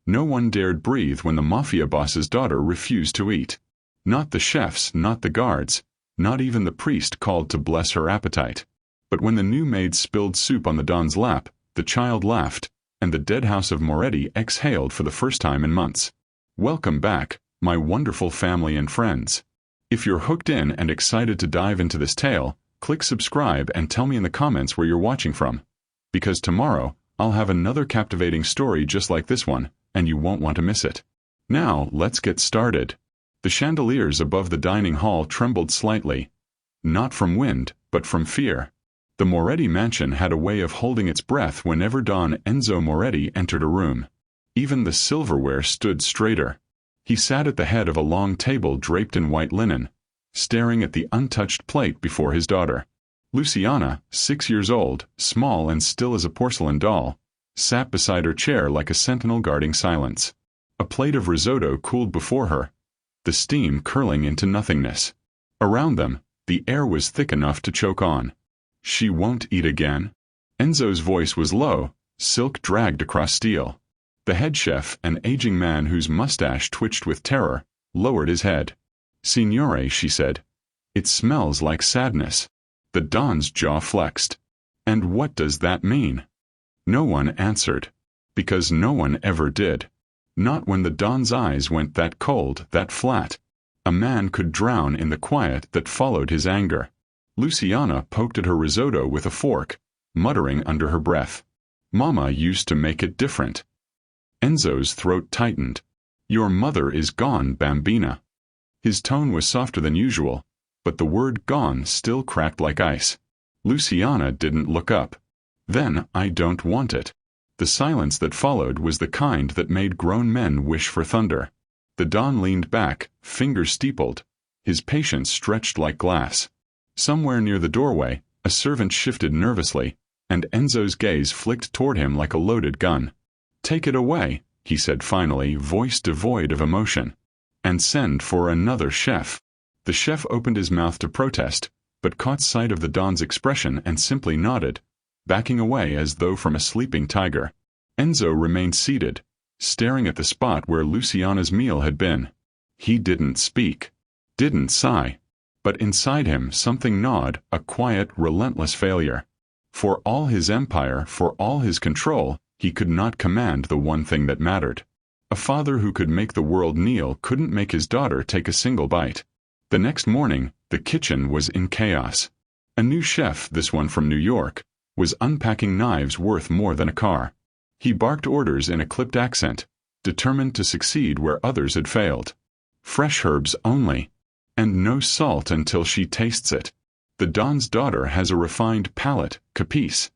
No one dared breathe when the Mafia boss's daughter refused to eat. Not the chefs, not the guards, not even the priest called to bless her appetite. But when the new maid spilled soup on the Don's lap, the child laughed, and the dead house of Moretti exhaled for the first time in months. Welcome back, my wonderful family and friends. If you're hooked in and excited to dive into this tale, click subscribe and tell me in the comments where you're watching from. Because tomorrow, I'll have another captivating story just like this one, and you won't want to miss it. Now, let's get started. The chandeliers above the dining hall trembled slightly. Not from wind, but from fear. The Moretti mansion had a way of holding its breath whenever Don Enzo Moretti entered a room. Even the silverware stood straighter. He sat at the head of a long table draped in white linen, staring at the untouched plate before his daughter. Luciana, 6 years old, small and still as a porcelain doll, sat beside her chair like a sentinel guarding silence. A plate of risotto cooled before her, the steam curling into nothingness. Around them, the air was thick enough to choke on. She won't eat again? Enzo's voice was low, silk dragged across steel. The head chef, an aging man whose mustache twitched with terror, lowered his head. Signore, she said, it smells like sadness. The Don's jaw flexed. And what does that mean? No one answered. Because no one ever did. Not when the Don's eyes went that cold, that flat. A man could drown in the quiet that followed his anger. Luciana poked at her risotto with a fork, muttering under her breath. Mama used to make it different. Enzo's throat tightened. Your mother is gone, Bambina. His tone was softer than usual, but the word gone still cracked like ice. Luciana didn't look up. Then, I don't want it. The silence that followed was the kind that made grown men wish for thunder. The Don leaned back, fingers steepled, his patience stretched like glass. Somewhere near the doorway, a servant shifted nervously, and Enzo's gaze flicked toward him like a loaded gun. Take it away, he said finally, voice devoid of emotion. And send for another chef. The chef opened his mouth to protest, but caught sight of the Don's expression and simply nodded, backing away as though from a sleeping tiger. Enzo remained seated, staring at the spot where Luciana's meal had been. He didn't speak, didn't sigh. But inside him something gnawed, a quiet, relentless failure. For all his empire, for all his control, he could not command the one thing that mattered. A father who could make the world kneel couldn't make his daughter take a single bite. The next morning, the kitchen was in chaos. A new chef, this one from New York, was unpacking knives worth more than a car. He barked orders in a clipped accent, determined to succeed where others had failed. Fresh herbs only. And no salt until she tastes it. The Don's daughter has a refined palate, capice.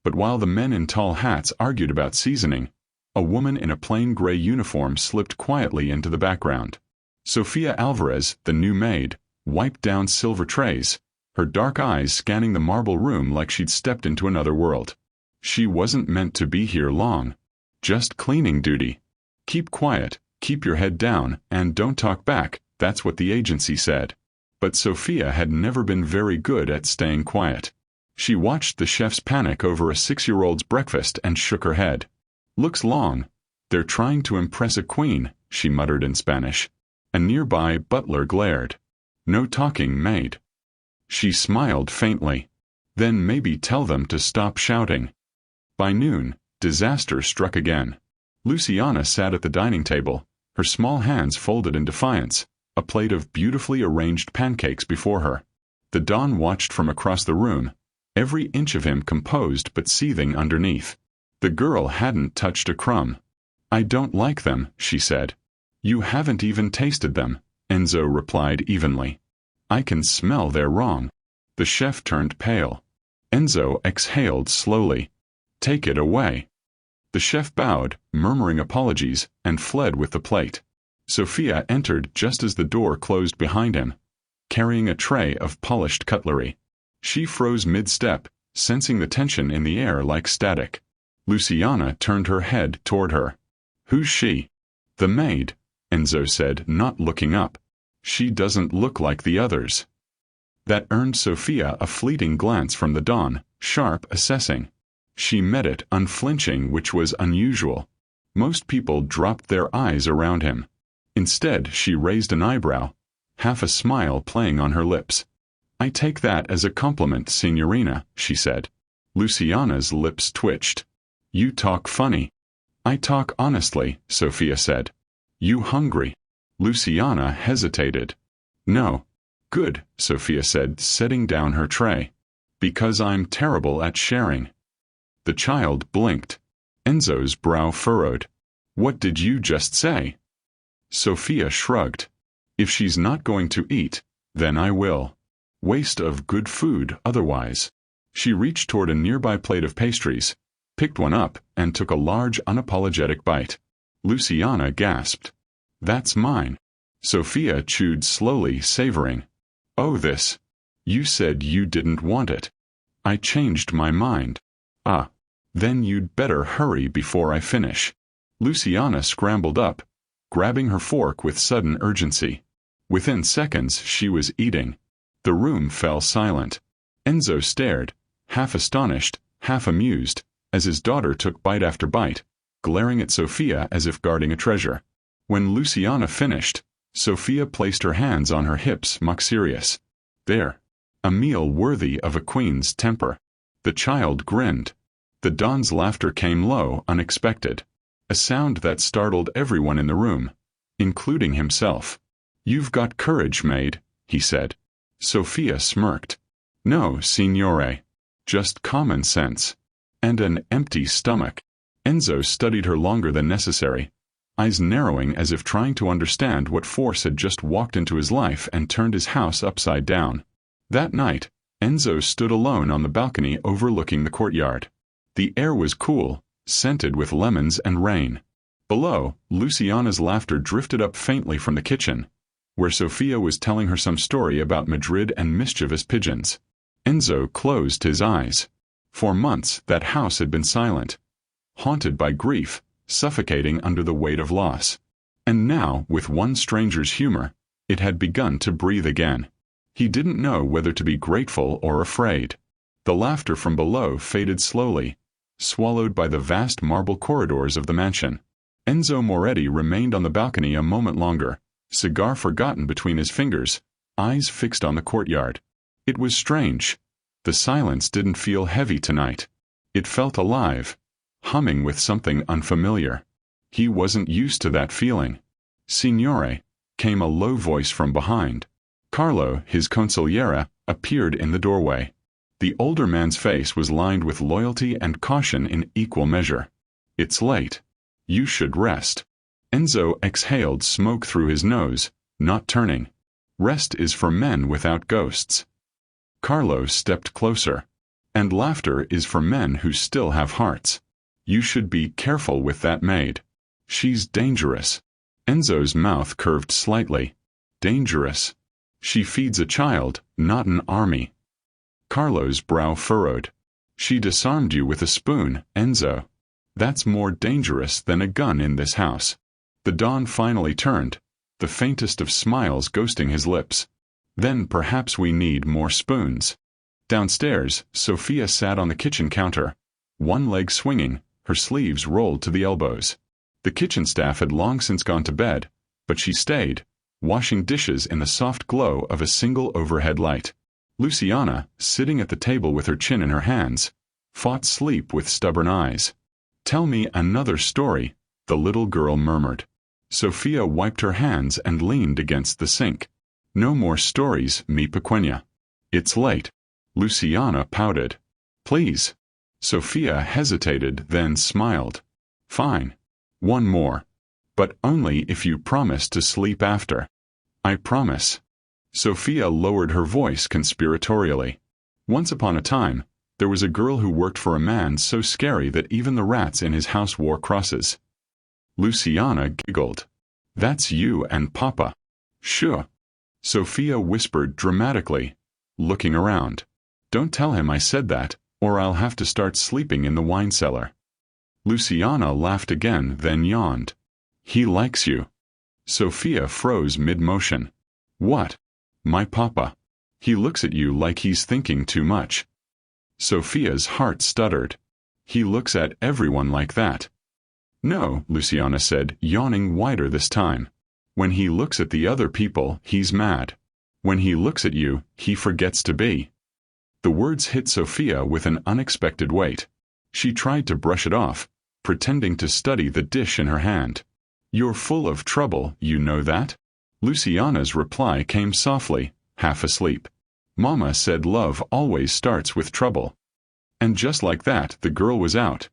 But while the men in tall hats argued about seasoning, a woman in a plain gray uniform slipped quietly into the background. Sofia Alvarez, the new maid, wiped down silver trays, her dark eyes scanning the marble room like she'd stepped into another world. She wasn't meant to be here long. Just cleaning duty. Keep quiet, keep your head down, and don't talk back, that's what the agency said. But Sofia had never been very good at staying quiet. She watched the chef's panic over a 6-year-old's breakfast and shook her head. Looks long. They're trying to impress a queen, she muttered in Spanish. A nearby butler glared. No talking, maid. She smiled faintly. Then maybe tell them to stop shouting. By noon, disaster struck again. Luciana sat at the dining table, her small hands folded in defiance, a plate of beautifully arranged pancakes before her. The Don watched from across the room, every inch of him composed but seething underneath. The girl hadn't touched a crumb. I don't like them, she said. You haven't even tasted them, Enzo replied evenly. I can smell they're wrong. The chef turned pale. Enzo exhaled slowly. Take it away. The chef bowed, murmuring apologies, and fled with the plate. Sofia entered just as the door closed behind him, carrying a tray of polished cutlery. She froze mid-step, sensing the tension in the air like static. Luciana turned her head toward her. Who's she? The maid, Enzo said, not looking up. She doesn't look like the others. That earned Sofia a fleeting glance from the Don, sharp, assessing. She met it unflinching, which was unusual. Most people dropped their eyes around him. Instead, she raised an eyebrow, half a smile playing on her lips. "I take that as a compliment, Signorina," she said. Luciana's lips twitched. "You talk funny." "I talk honestly," Sophia said. "You hungry?" Luciana hesitated. "No." "Good," Sophia said, setting down her tray. "Because I'm terrible at sharing." The child blinked. Enzo's brow furrowed. "What did you just say?" Sophia shrugged. "If she's not going to eat, then I will. Waste of good food otherwise." She reached toward a nearby plate of pastries, picked one up, and took a large, unapologetic bite. Luciana gasped. "That's mine." Sophia chewed slowly, savoring. "Oh, this. You said you didn't want it." "I changed my mind." "Ah. Then you'd better hurry before I finish." Luciana scrambled up, grabbing her fork with sudden urgency. Within seconds, she was eating. The room fell silent. Enzo stared, half astonished, half amused, as his daughter took bite after bite, glaring at Sophia as if guarding a treasure. When Luciana finished, Sophia placed her hands on her hips, mock serious. "There. A meal worthy of a queen's temper." The child grinned. The Don's laughter came low, unexpected. A sound that startled everyone in the room, including himself. "You've got courage, Maid," he said. Sophia smirked. "No, signore. Just common sense. And an empty stomach." Enzo studied her longer than necessary, eyes narrowing as if trying to understand what force had just walked into his life and turned his house upside down. That night, Enzo stood alone on the balcony overlooking the courtyard. The air was cool, scented with lemons and rain. Below, Luciana's laughter drifted up faintly from the kitchen, where Sophia was telling her some story about Madrid and mischievous pigeons. Enzo closed his eyes. For months, that house had been silent, haunted by grief, suffocating under the weight of loss. And now, with one stranger's humor, it had begun to breathe again. He didn't know whether to be grateful or afraid. The laughter from below faded slowly, swallowed by the vast marble corridors of the mansion. Enzo Moretti remained on the balcony a moment longer, cigar forgotten between his fingers, eyes fixed on the courtyard. It was strange. The silence didn't feel heavy tonight. It felt alive, humming with something unfamiliar. He wasn't used to that feeling. "Signore," came a low voice from behind. Carlo, his consigliere, appeared in the doorway. The older man's face was lined with loyalty and caution in equal measure. "It's late. You should rest." Enzo exhaled smoke through his nose, not turning. "Rest is for men without ghosts." Carlo stepped closer. "And laughter is for men who still have hearts. You should be careful with that maid. She's dangerous." Enzo's mouth curved slightly. "Dangerous? She feeds a child, not an army." Carlo's brow furrowed. "She disarmed you with a spoon, Enzo. That's more dangerous than a gun in this house." The Don finally turned, the faintest of smiles ghosting his lips. "Then perhaps we need more spoons." Downstairs, Sophia sat on the kitchen counter, one leg swinging, her sleeves rolled to the elbows. The kitchen staff had long since gone to bed, but she stayed, washing dishes in the soft glow of a single overhead light. Luciana, sitting at the table with her chin in her hands, fought sleep with stubborn eyes. "Tell me another story," the little girl murmured. Sophia wiped her hands and leaned against the sink. "No more stories, mi pequeña. It's late." Luciana pouted. "Please." Sophia hesitated, then smiled. "Fine. One more. But only if you promise to sleep after." "I promise." Sophia lowered her voice conspiratorially. "Once upon a time, there was a girl who worked for a man so scary that even the rats in his house wore crosses." Luciana giggled. "That's you and Papa." "Sure." Sophia whispered dramatically, looking around. "Don't tell him I said that, or I'll have to start sleeping in the wine cellar." Luciana laughed again, then yawned. "He likes you." Sophia froze mid-motion. "What?" "My Papa. He looks at you like he's thinking too much." Sophia's heart stuttered. "He looks at everyone like that." No, Luciana said, yawning wider this time. When he looks at the other people, he's mad. When he looks at you, he forgets to be. The words hit Sophia with an unexpected weight. She tried to brush it off, pretending to study the dish in her hand. You're full of trouble, you know that? Luciana's reply came softly, half asleep. Mama said love always starts with trouble. And just like that, the girl was out,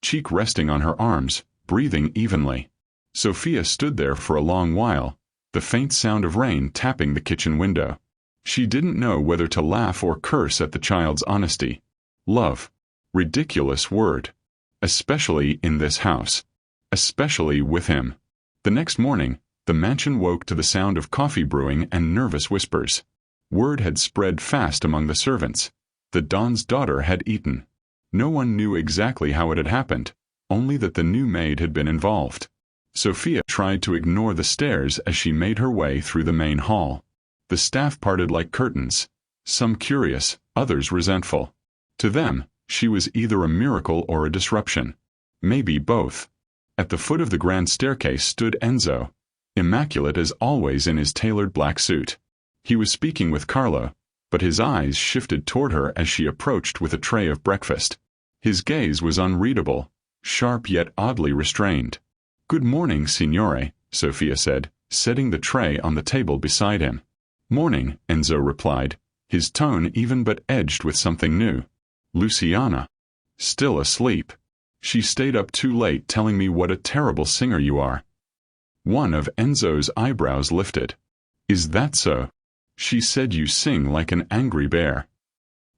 cheek resting on her arms, breathing evenly. Sophia stood there for a long while, the faint sound of rain tapping the kitchen window. She didn't know whether to laugh or curse at the child's honesty. Love. Ridiculous word. Especially in this house. Especially with him. The next morning, the mansion woke to the sound of coffee brewing and nervous whispers. Word had spread fast among the servants. The Don's daughter had eaten. No one knew exactly how it had happened, only that the new maid had been involved. Sophia tried to ignore the stares as she made her way through the main hall. The staff parted like curtains, some curious, others resentful. To them, she was either a miracle or a disruption. Maybe both. At the foot of the grand staircase stood Enzo, immaculate as always in his tailored black suit. He was speaking with Carlo, but his eyes shifted toward her as she approached with a tray of breakfast. His gaze was unreadable, sharp yet oddly restrained. "Good morning, signore," Sophia said, setting the tray on the table beside him. "Morning," Enzo replied, his tone even but edged with something new. "Luciana. Still asleep. She stayed up too late telling me what a terrible singer you are." One of Enzo's eyebrows lifted. "Is that so? She said you sing like an angry bear."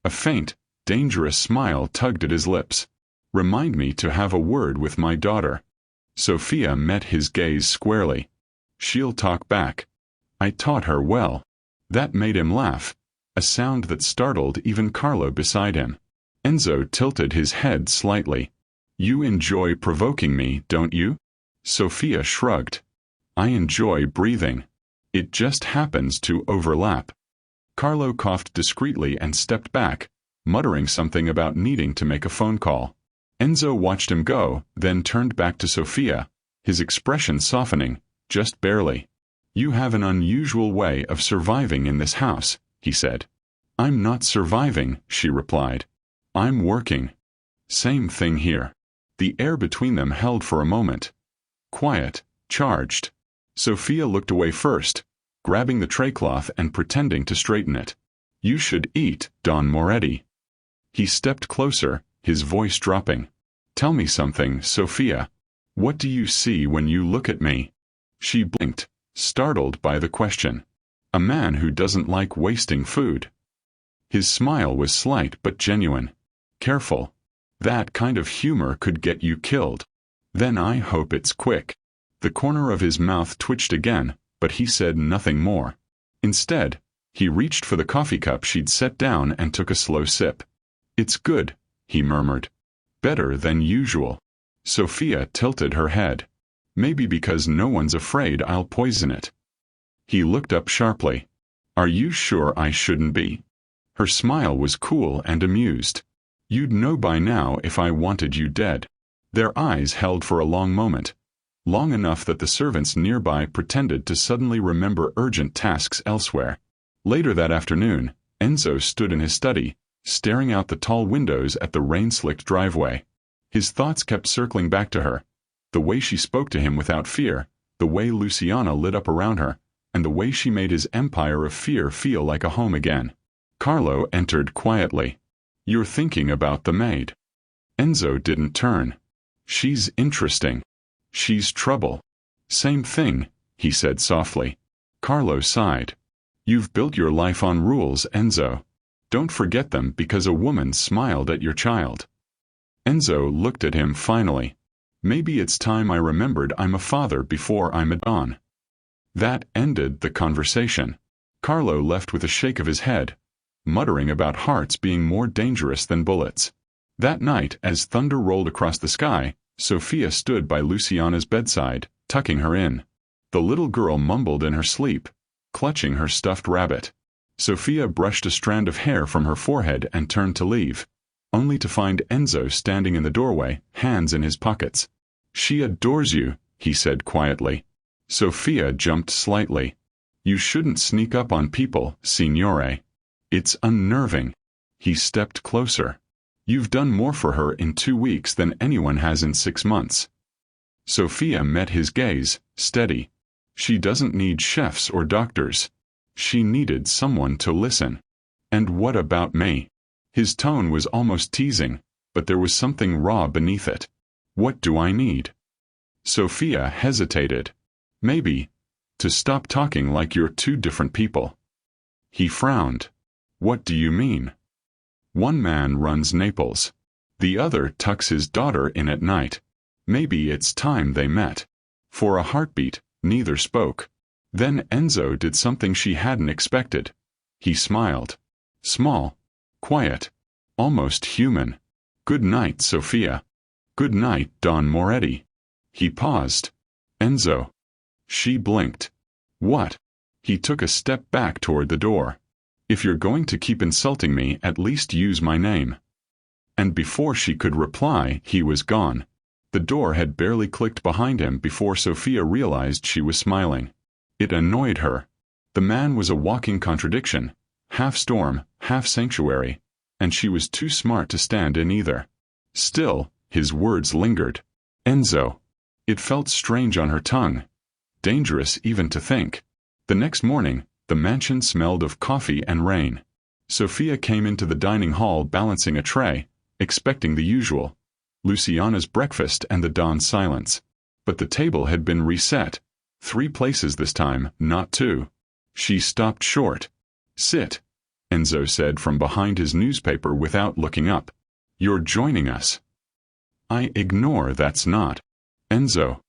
A faint, dangerous smile tugged at his lips. "Remind me to have a word with my daughter." Sophia met his gaze squarely. "She'll talk back. I taught her well." That made him laugh, a sound that startled even Carlo beside him. Enzo tilted his head slightly. "You enjoy provoking me, don't you?" Sophia shrugged. "I enjoy breathing. It just happens to overlap." Carlo coughed discreetly and stepped back, muttering something about needing to make a phone call. Enzo watched him go, then turned back to Sophia, his expression softening, just barely. "You have an unusual way of surviving in this house," he said. "I'm not surviving," she replied. "I'm working." Same thing here. The air between them held for a moment. Quiet, charged. Sophia looked away first, grabbing the tray cloth and pretending to straighten it. "You should eat, Don Moretti." He stepped closer, his voice dropping. "Tell me something, Sophia. What do you see when you look at me?" She blinked, startled by the question. A man who doesn't like wasting food. His smile was slight but genuine. "Careful. That kind of humor could get you killed." "Then I hope it's quick." The corner of his mouth twitched again, but he said nothing more. Instead, he reached for the coffee cup she'd set down and took a slow sip. "It's good," he murmured. "Better than usual." Sophia tilted her head. "Maybe because no one's afraid I'll poison it." He looked up sharply. "Are you sure I shouldn't be?" Her smile was cool and amused. "You'd know by now if I wanted you dead." Their eyes held for a long moment. Long enough that the servants nearby pretended to suddenly remember urgent tasks elsewhere. Later that afternoon, Enzo stood in his study, staring out the tall windows at the rain-slicked driveway. His thoughts kept circling back to her. The way she spoke to him without fear, the way Luciana lit up around her, and the way she made his empire of fear feel like a home again. Carlo entered quietly. "You're thinking about the maid." Enzo didn't turn. "She's interesting. She's trouble." "Same thing," he said softly. Carlo sighed. "You've built your life on rules, Enzo. Don't forget them because a woman smiled at your child." Enzo looked at him finally. "Maybe it's time I remembered I'm a father before I'm a Don." That ended the conversation. Carlo left with a shake of his head, muttering about hearts being more dangerous than bullets. That night, as thunder rolled across the sky, Sophia stood by Luciana's bedside, tucking her in. The little girl mumbled in her sleep, clutching her stuffed rabbit. Sophia brushed a strand of hair from her forehead and turned to leave, only to find Enzo standing in the doorway, hands in his pockets. She adores you, he said quietly. Sophia jumped slightly. You shouldn't sneak up on people, signore. It's unnerving. He stepped closer. You've done more for her in 2 weeks than anyone has in 6 months. Sophia met his gaze, steady. She doesn't need chefs or doctors. She needed someone to listen. And what about me? His tone was almost teasing, but there was something raw beneath it. What do I need? Sophia hesitated. Maybe, to stop talking like you're two different people. He frowned. What do you mean? One man runs Naples. The other tucks his daughter in at night. Maybe it's time they met. For a heartbeat, neither spoke. Then Enzo did something she hadn't expected. He smiled. Small. Quiet. Almost human. Good night, Sophia. Good night, Don Moretti. He paused. Enzo. She blinked. What? He took a step back toward the door. If you're going to keep insulting me, at least use my name. And before she could reply, he was gone. The door had barely clicked behind him before Sophia realized she was smiling. It annoyed her. The man was a walking contradiction, half storm, half sanctuary, and she was too smart to stand in either. Still, his words lingered. Enzo. It felt strange on her tongue. Dangerous even to think. The next morning, the mansion smelled of coffee and rain. Sophia came into the dining hall balancing a tray, expecting the usual. Luciana's breakfast and the Don's silence. But the table had been reset. 3 places this time, not 2. She stopped short. Sit, Enzo said from behind his newspaper without looking up. You're joining us. I ignore that's not. Enzo.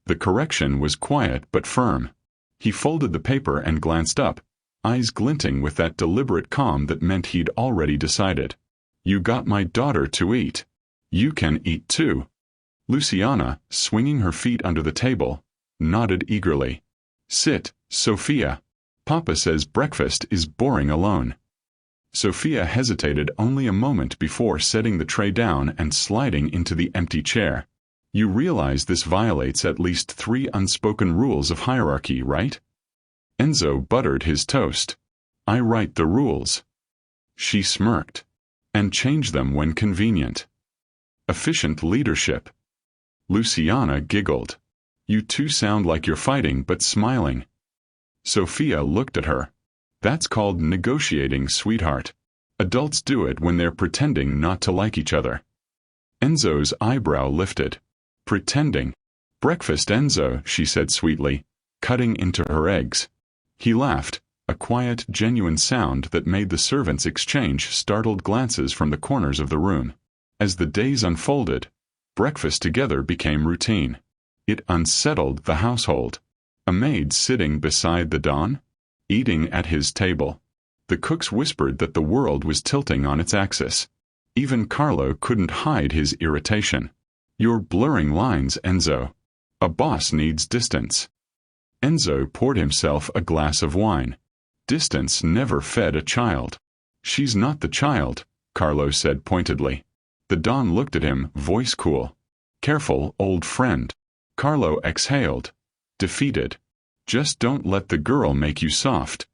The correction was quiet but firm. He folded the paper and glanced up, eyes glinting with that deliberate calm that meant he'd already decided. You got my daughter to eat. You can eat too. Luciana, swinging her feet under the table, nodded eagerly. Sit, Sophia. Papa says breakfast is boring alone. Sophia hesitated only a moment before setting the tray down and sliding into the empty chair. You realize this violates at least 3 unspoken rules of hierarchy, right? Enzo buttered his toast. I write the rules. She smirked. And change them when convenient. Efficient leadership. Luciana giggled. You two sound like you're fighting but smiling. Sophia looked at her. That's called negotiating, sweetheart. Adults do it when they're pretending not to like each other. Enzo's eyebrow lifted. Pretending. Breakfast, Enzo, she said sweetly, cutting into her eggs. He laughed, a quiet, genuine sound that made the servants exchange startled glances from the corners of the room. As the days unfolded, breakfast together became routine. It unsettled the household. A maid sitting beside the Don, eating at his table. The cooks whispered that the world was tilting on its axis. Even Carlo couldn't hide his irritation. You're blurring lines, Enzo. A boss needs distance. Enzo poured himself a glass of wine. Distance never fed a child. She's not the child, Carlo said pointedly. The Don looked at him, voice cool. Careful, old friend. Carlo exhaled. Defeated. Just don't let the girl make you soft.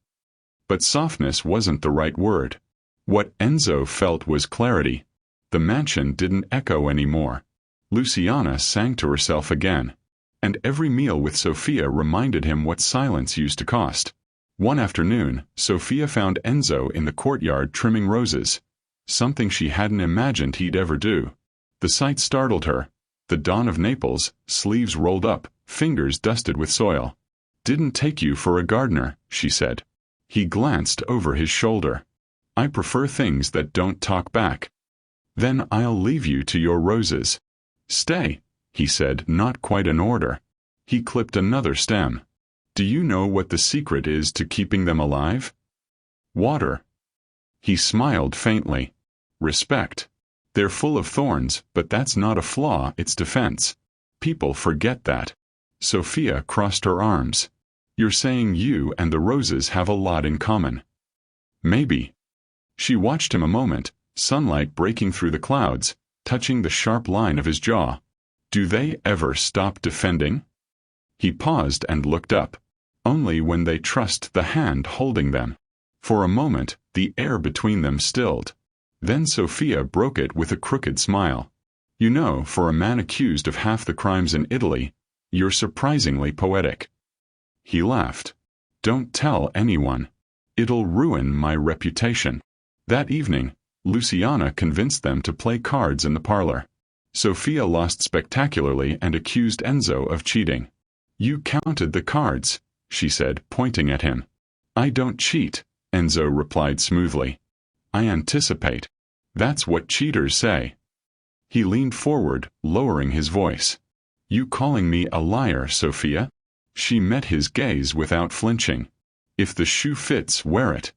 But softness wasn't the right word. What Enzo felt was clarity. The mansion didn't echo anymore. Luciana sang to herself again. And every meal with Sophia reminded him what silence used to cost. One afternoon, Sophia found Enzo in the courtyard trimming roses. Something she hadn't imagined he'd ever do. The sight startled her. The Don of Naples, sleeves rolled up, fingers dusted with soil. Didn't take you for a gardener, she said. He glanced over his shoulder. I prefer things that don't talk back. Then I'll leave you to your roses. Stay, he said, not quite in order. He clipped another stem. Do you know what the secret is to keeping them alive? Water. He smiled faintly. Respect. They're full of thorns, but that's not a flaw, it's defense. People forget that. Sophia crossed her arms. You're saying you and the roses have a lot in common. Maybe. She watched him a moment, sunlight breaking through the clouds, touching the sharp line of his jaw. Do they ever stop defending? He paused and looked up. Only when they trust the hand holding them. For a moment, the air between them stilled. Then Sophia broke it with a crooked smile. You know, for a man accused of half the crimes in Italy, you're surprisingly poetic. He laughed. Don't tell anyone. It'll ruin my reputation. That evening, Luciana convinced them to play cards in the parlor. Sophia lost spectacularly and accused Enzo of cheating. You counted the cards, she said, pointing at him. I don't cheat, Enzo replied smoothly. I anticipate. That's what cheaters say. He leaned forward, lowering his voice. You calling me a liar, Sophia? She met his gaze without flinching. If the shoe fits, wear it.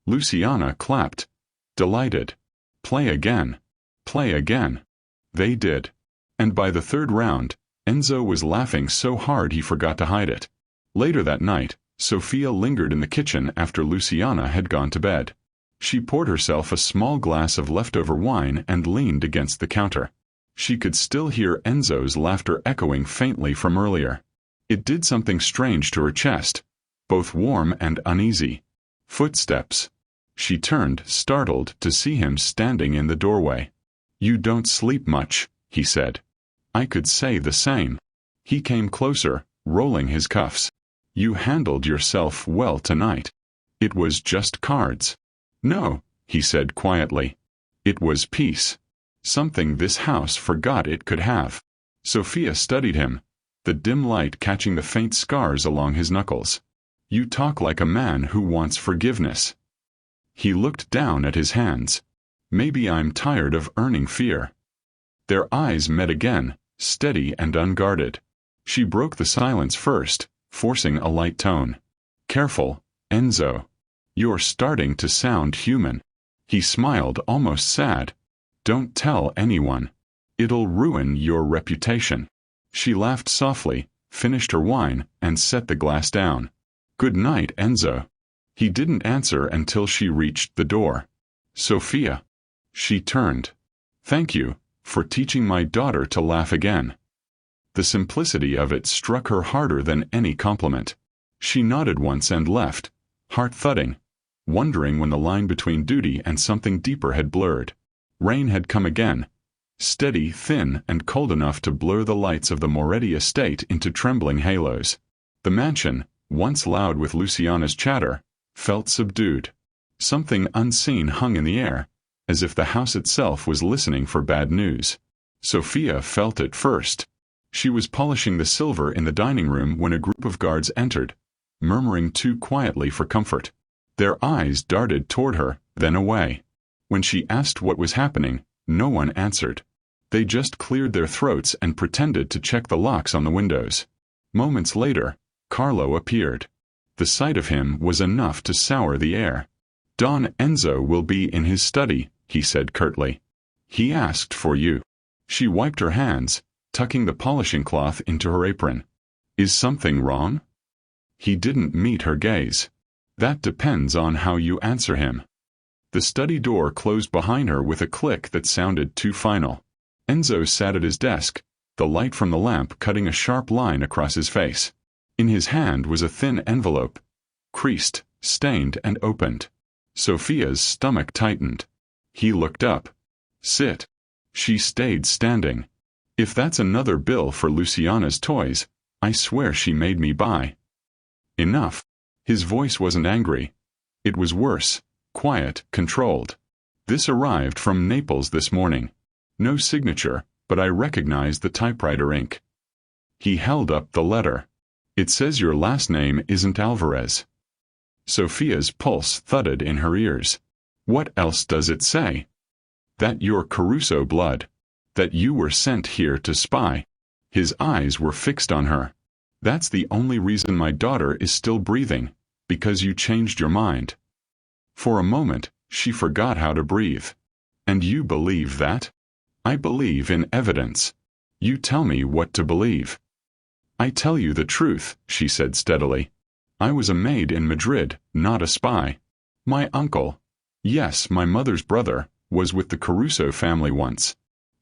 Luciana clapped. Delighted. Play again. Play again. They did. And by the third round, Enzo was laughing so hard he forgot to hide it. Later that night, Sophia lingered in the kitchen after Luciana had gone to bed. She poured herself a small glass of leftover wine and leaned against the counter. She could still hear Enzo's laughter echoing faintly from earlier. It did something strange to her chest, both warm and uneasy. Footsteps. She turned, startled, to see him standing in the doorway. You don't sleep much, he said. I could say the same. He came closer, rolling his cuffs. You handled yourself well tonight. It was just cards. No, he said quietly. It was peace. Something this house forgot it could have. Sophia studied him, the dim light catching the faint scars along his knuckles. You talk like a man who wants forgiveness. He looked down at his hands. Maybe I'm tired of earning fear. Their eyes met again, steady and unguarded. She broke the silence first, forcing a light tone. Careful, Enzo. You're starting to sound human. He smiled, almost sad. Don't tell anyone. It'll ruin your reputation. She laughed softly, finished her wine, and set the glass down. Good night, Enzo. He didn't answer until she reached the door. Sophia. She turned. Thank you, for teaching my daughter to laugh again. The simplicity of it struck her harder than any compliment. She nodded once and left, heart thudding, wondering when the line between duty and something deeper had blurred. Rain had come again, steady, thin, and cold enough to blur the lights of the Moretti estate into trembling halos. The mansion, once loud with Luciana's chatter, felt subdued. Something unseen hung in the air, as if the house itself was listening for bad news. Sophia felt it first. She was polishing the silver in the dining room when a group of guards entered, murmuring too quietly for comfort. Their eyes darted toward her, then away. When she asked what was happening, no one answered. They just cleared their throats and pretended to check the locks on the windows. Moments later, Carlo appeared. The sight of him was enough to sour the air. Don Enzo will be in his study, he said curtly. He asked for you. She wiped her hands, tucking the polishing cloth into her apron. Is something wrong? He didn't meet her gaze. That depends on how you answer him. The study door closed behind her with a click that sounded too final. Enzo sat at his desk, the light from the lamp cutting a sharp line across his face. In his hand was a thin envelope, creased, stained, and opened. Sophia's stomach tightened. He looked up. Sit. She stayed standing. If that's another bill for Luciana's toys, I swear she made me buy. Enough. His voice wasn't angry. It was worse, quiet, controlled. This arrived from Naples this morning. No signature, but I recognized the typewriter ink. He held up the letter. It says your last name isn't Alvarez. Sophia's pulse thudded in her ears. What else does it say? That you're Caruso blood. That you were sent here to spy. His eyes were fixed on her. That's the only reason my daughter is still breathing, because you changed your mind. For a moment, she forgot how to breathe. And you believe that? I believe in evidence. You tell me what to believe. I tell you the truth, she said steadily. I was a maid in Madrid, not a spy. My uncle, yes, my mother's brother, was with the Caruso family once.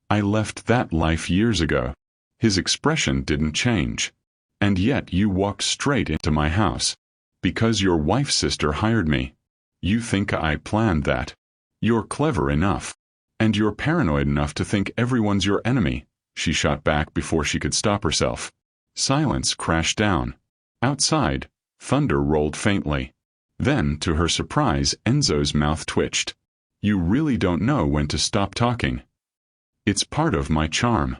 I left that life years ago. His expression didn't change. "And yet you walked straight into my house. Because your wife's sister hired me. You think I planned that? You're clever enough. And you're paranoid enough to think everyone's your enemy," she shot back before she could stop herself. Silence crashed down. Outside, thunder rolled faintly. Then, to her surprise, Enzo's mouth twitched. "You really don't know when to stop talking." "It's part of my charm."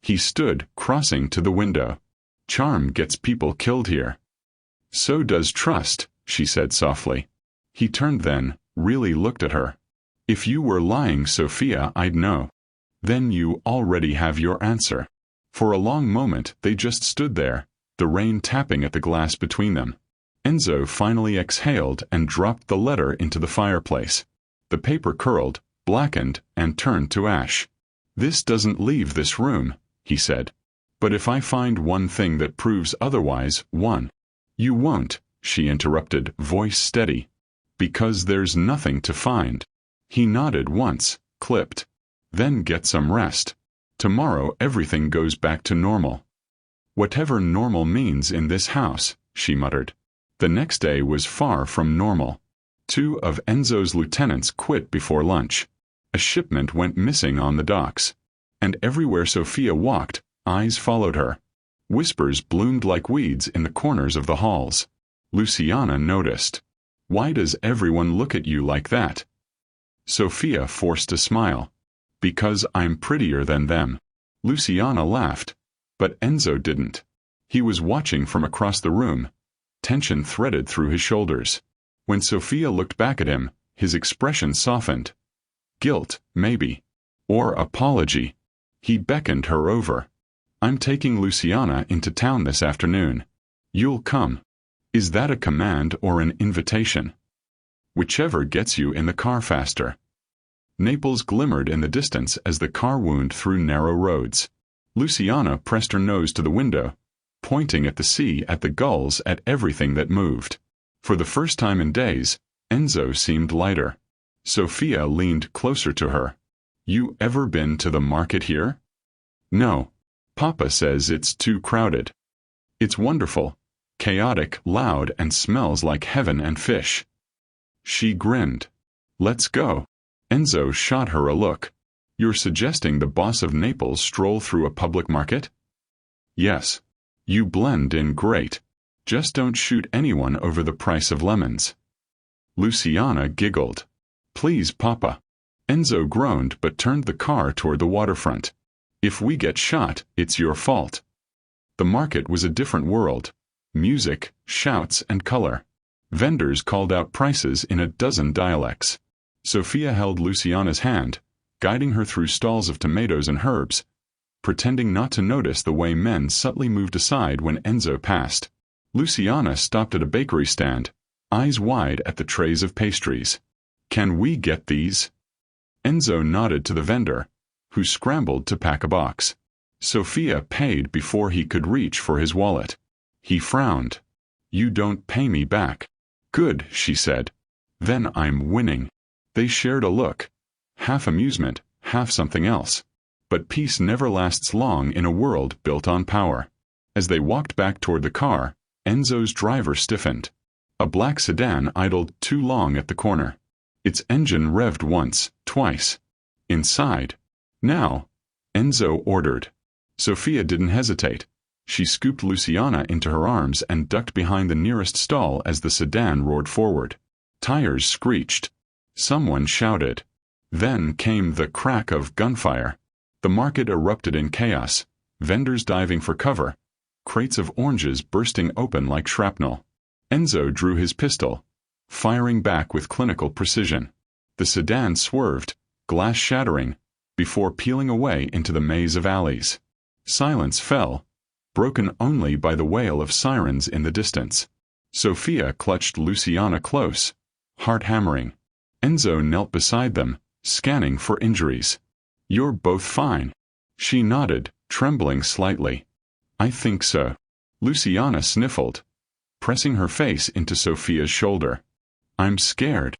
He stood, crossing to the window. "Charm gets people killed here." "So does trust," she said softly. He turned then, really looked at her. "If you were lying, Sophia, I'd know." "Then you already have your answer." For a long moment they just stood there, the rain tapping at the glass between them. Enzo finally exhaled and dropped the letter into the fireplace. The paper curled, blackened, and turned to ash. "This doesn't leave this room," he said. "But if I find one thing that proves otherwise, one." "You won't," she interrupted, voice steady. "Because there's nothing to find." He nodded once, clipped. "Then get some rest. Tomorrow everything goes back to normal." "Whatever normal means in this house," she muttered. The next day was far from normal. 2 of Enzo's lieutenants quit before lunch. A shipment went missing on the docks. And everywhere Sophia walked, eyes followed her. Whispers bloomed like weeds in the corners of the halls. Luciana noticed. "Why does everyone look at you like that?" Sophia forced a smile. "Because I'm prettier than them." Luciana laughed. But Enzo didn't. He was watching from across the room. Tension threaded through his shoulders. When Sophia looked back at him, his expression softened. Guilt, maybe. Or apology. He beckoned her over. "I'm taking Luciana into town this afternoon. You'll come." "Is that a command or an invitation?" "Whichever gets you in the car faster." Naples glimmered in the distance as the car wound through narrow roads. Luciana pressed her nose to the window, pointing at the sea, at the gulls, at everything that moved. For the first time in days, Enzo seemed lighter. Sophia leaned closer to her. "You ever been to the market here?" "No. Papa says it's too crowded." "It's wonderful. Chaotic, loud, and smells like heaven and fish." She grinned. "Let's go." Enzo shot her a look. "You're suggesting the boss of Naples stroll through a public market?" "Yes. You blend in great. Just don't shoot anyone over the price of lemons." Luciana giggled. "Please, Papa." Enzo groaned but turned the car toward the waterfront. "If we get shot, it's your fault." The market was a different world. Music, shouts, and color. Vendors called out prices in a dozen dialects. Sophia held Luciana's hand, guiding her through stalls of tomatoes and herbs, pretending not to notice the way men subtly moved aside when Enzo passed. Luciana stopped at a bakery stand, eyes wide at the trays of pastries. "Can we get these?" Enzo nodded to the vendor, who scrambled to pack a box. Sophia paid before he could reach for his wallet. He frowned. "You don't pay me back." "Good," she said. "Then I'm winning." They shared a look, half amusement, half something else. But peace never lasts long in a world built on power. As they walked back toward the car, Enzo's driver stiffened. A black sedan idled too long at the corner. Its engine revved once, twice. "Inside." "Now," Enzo ordered. Sophia didn't hesitate. She scooped Luciana into her arms and ducked behind the nearest stall as the sedan roared forward. Tires screeched. Someone shouted. Then came the crack of gunfire. The market erupted in chaos, vendors diving for cover, crates of oranges bursting open like shrapnel. Enzo drew his pistol, firing back with clinical precision. The sedan swerved, glass shattering, before peeling away into the maze of alleys. Silence fell, broken only by the wail of sirens in the distance. Sophia clutched Luciana close, heart hammering. Enzo knelt beside them, scanning for injuries. "You're both fine." She nodded, trembling slightly. "I think so." Luciana sniffled, pressing her face into Sophia's shoulder. "I'm scared."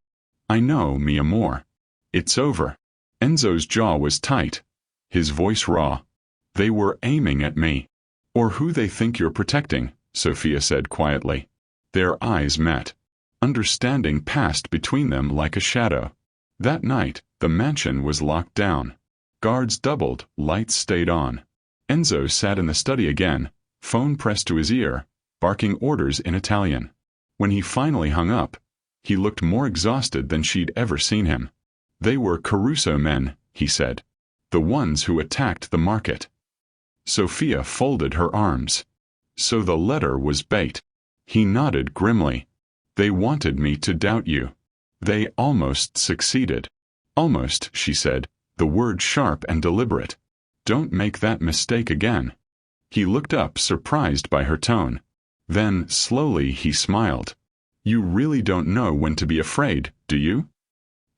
"I know, mi amor. It's over." Enzo's jaw was tight, his voice raw. They were aiming at me. Or who they think you're protecting, Sophia said quietly. Their eyes met. Understanding passed between them like a shadow. That night, the mansion was locked down. Guards doubled, lights stayed on. Enzo sat in the study again, phone pressed to his ear, barking orders in Italian. When he finally hung up, he looked more exhausted than she'd ever seen him. They were Caruso men, he said. The ones who attacked the market. Sophia folded her arms. So the letter was bait. He nodded grimly. They wanted me to doubt you. They almost succeeded. Almost, she said, the word sharp and deliberate. Don't make that mistake again. He looked up, surprised by her tone. Then, slowly, he smiled. You really don't know when to be afraid, do you?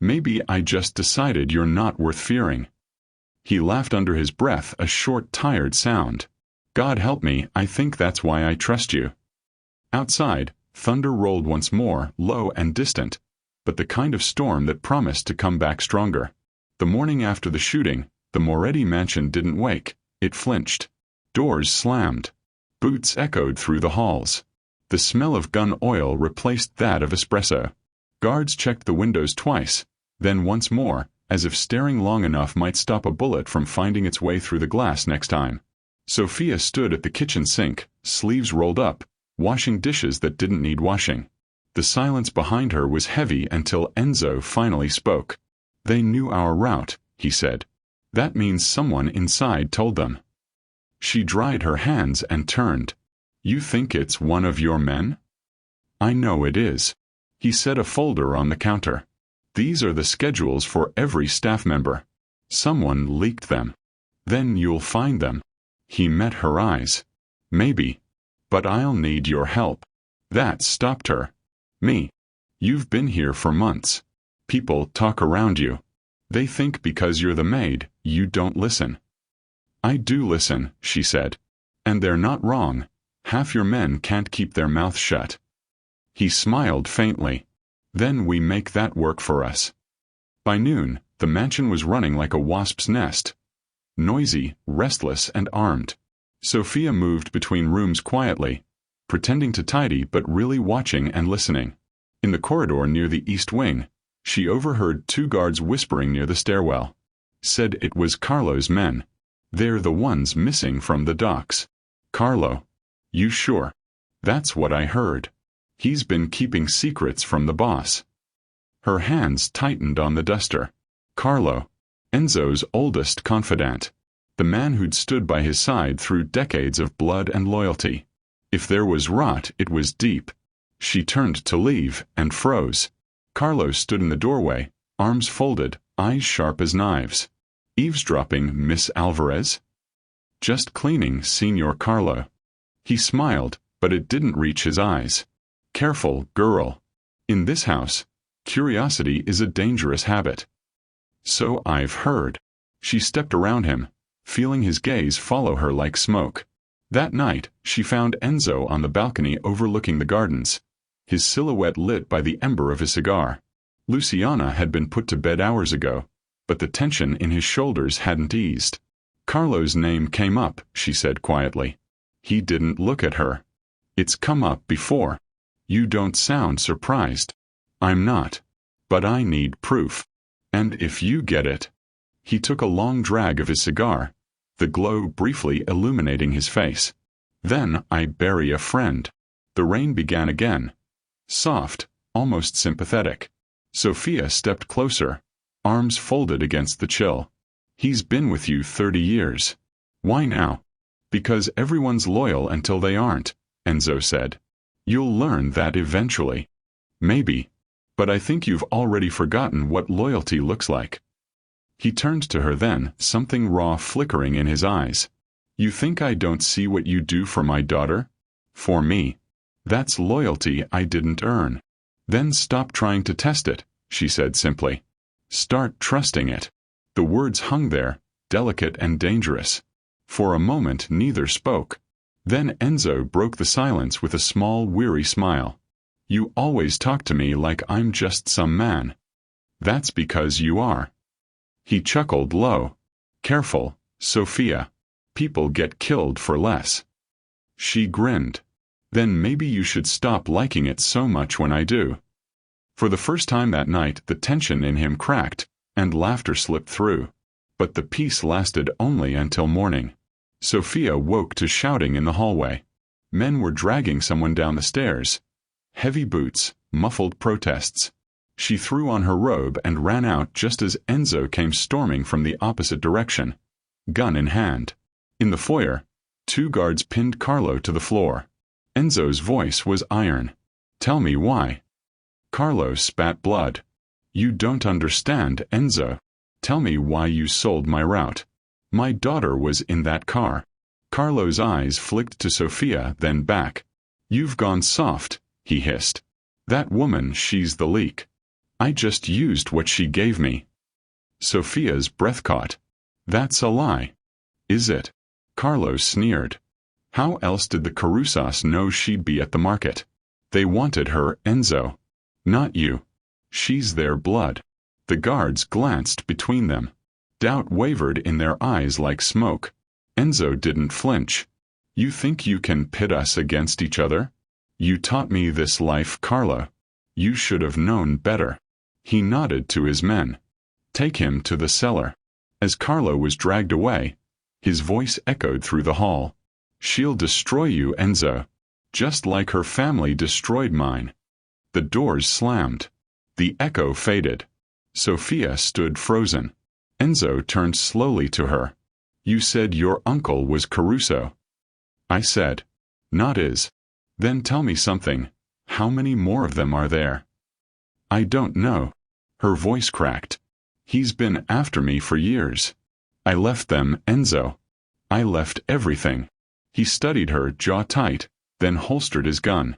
Maybe I just decided you're not worth fearing. He laughed under his breath, a short, tired sound. God help me, I think that's why I trust you. Outside, thunder rolled once more, low and distant, but the kind of storm that promised to come back stronger. The morning after the shooting, the Moretti mansion didn't wake, it flinched. Doors slammed. Boots echoed through the halls. The smell of gun oil replaced that of espresso. Guards checked the windows twice, then once more, as if staring long enough might stop a bullet from finding its way through the glass next time. Sophia stood at the kitchen sink, sleeves rolled up, washing dishes that didn't need washing. The silence behind her was heavy until Enzo finally spoke. They knew our route, he said. That means someone inside told them. She dried her hands and turned. You think it's one of your men? I know it is. He set a folder on the counter. These are the schedules for every staff member. Someone leaked them. Then you'll find them. He met her eyes. Maybe. But I'll need your help. That stopped her. Me. You've been here for months. People talk around you. They think because you're the maid, you don't listen. I do listen, she said. And they're not wrong. Half your men can't keep their mouths shut. He smiled faintly. Then we make that work for us. By noon, the mansion was running like a wasp's nest. Noisy, restless, and armed. Sophia moved between rooms quietly, pretending to tidy but really watching and listening. In the corridor near the east wing, she overheard two guards whispering near the stairwell. Said it was Carlo's men. They're the ones missing from the docks. Carlo. You sure? That's what I heard. He's been keeping secrets from the boss. Her hands tightened on the duster. Carlo. Enzo's oldest confidant. The man who'd stood by his side through decades of blood and loyalty. If there was rot, it was deep. She turned to leave, and froze. Carlo stood in the doorway, arms folded, eyes sharp as knives. Eavesdropping, Miss Alvarez? Just cleaning, Signor Carlo. He smiled, but it didn't reach his eyes. Careful, girl. In this house, curiosity is a dangerous habit. So I've heard. She stepped around him, feeling his gaze follow her like smoke. That night, she found Enzo on the balcony overlooking the gardens, his silhouette lit by the ember of his cigar. Luciana had been put to bed hours ago, but the tension in his shoulders hadn't eased. Carlo's name came up, she said quietly. He didn't look at her. It's come up before. You don't sound surprised. I'm not. But I need proof. And if you get it. He took a long drag of his cigar, the glow briefly illuminating his face. Then I bury a friend. The rain began again. Soft, almost sympathetic. Sophia stepped closer, arms folded against the chill. He's been with you 30 years. Why now? Because everyone's loyal until they aren't, Enzo said. You'll learn that eventually. Maybe. But I think you've already forgotten what loyalty looks like. He turned to her then, something raw flickering in his eyes. You think I don't see what you do for my daughter? For me. That's loyalty I didn't earn. Then stop trying to test it, she said simply. Start trusting it. The words hung there, delicate and dangerous. For a moment neither spoke. Then Enzo broke the silence with a small, weary smile. You always talk to me like I'm just some man. That's because you are. He chuckled low. Careful, Sophia. People get killed for less. She grinned. Then maybe you should stop liking it so much when I do. For the first time that night, the tension in him cracked, and laughter slipped through. But the peace lasted only until morning. Sophia woke to shouting in the hallway. Men were dragging someone down the stairs. Heavy boots, muffled protests. She threw on her robe and ran out just as Enzo came storming from the opposite direction, gun in hand. In the foyer, 2 guards pinned Carlo to the floor. Enzo's voice was iron. "Tell me why." Carlo spat blood. "You don't understand, Enzo. Tell me why you sold my route. My daughter was in that car." Carlo's eyes flicked to Sophia, then back. "You've gone soft," he hissed. "That woman, she's the leak. I just used what she gave me." Sophia's breath caught. "That's a lie." "Is it?" Carlo sneered. "How else did the Carusas know she'd be at the market? They wanted her, Enzo. Not you. She's their blood." The guards glanced between them. Doubt wavered in their eyes like smoke. Enzo didn't flinch. "You think you can pit us against each other? You taught me this life, Carlo. You should have known better." He nodded to his men. "Take him to the cellar." As Carlo was dragged away, his voice echoed through the hall. "She'll destroy you, Enzo. Just like her family destroyed mine." The doors slammed. The echo faded. Sophia stood frozen. Enzo turned slowly to her. "You said your uncle was Caruso." "I said. Not is." "Then tell me something. How many more of them are there?" "I don't know." Her voice cracked. "He's been after me for years. I left them, Enzo. I left everything." He studied her, jaw tight, then holstered his gun.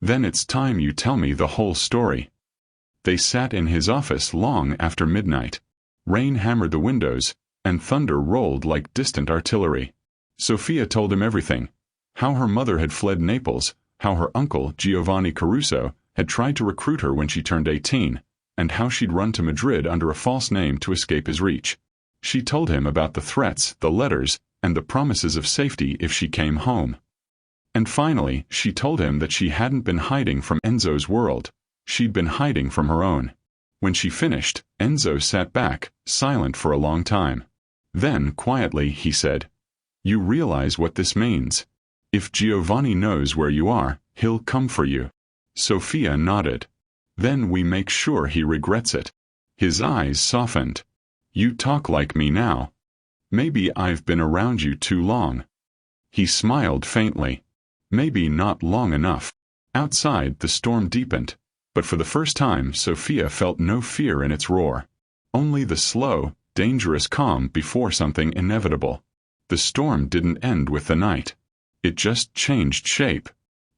"Then it's time you tell me the whole story." They sat in his office long after midnight. Rain hammered the windows, and thunder rolled like distant artillery. Sophia told him everything. How her mother had fled Naples, how her uncle, Giovanni Caruso, had tried to recruit her when she turned 18, and how she'd run to Madrid under a false name to escape his reach. She told him about the threats, the letters, and the promises of safety if she came home. And finally, she told him that she hadn't been hiding from Enzo's world. She'd been hiding from her own. When she finished, Enzo sat back, silent for a long time. Then, quietly, he said, "You realize what this means. If Giovanni knows where you are, he'll come for you." Sophia nodded. "Then we make sure he regrets it." His eyes softened. "You talk like me now. Maybe I've been around you too long." He smiled faintly. "Maybe not long enough." Outside, the storm deepened, but for the first time Sophia felt no fear in its roar. Only the slow, dangerous calm before something inevitable. The storm didn't end with the night. It just changed shape.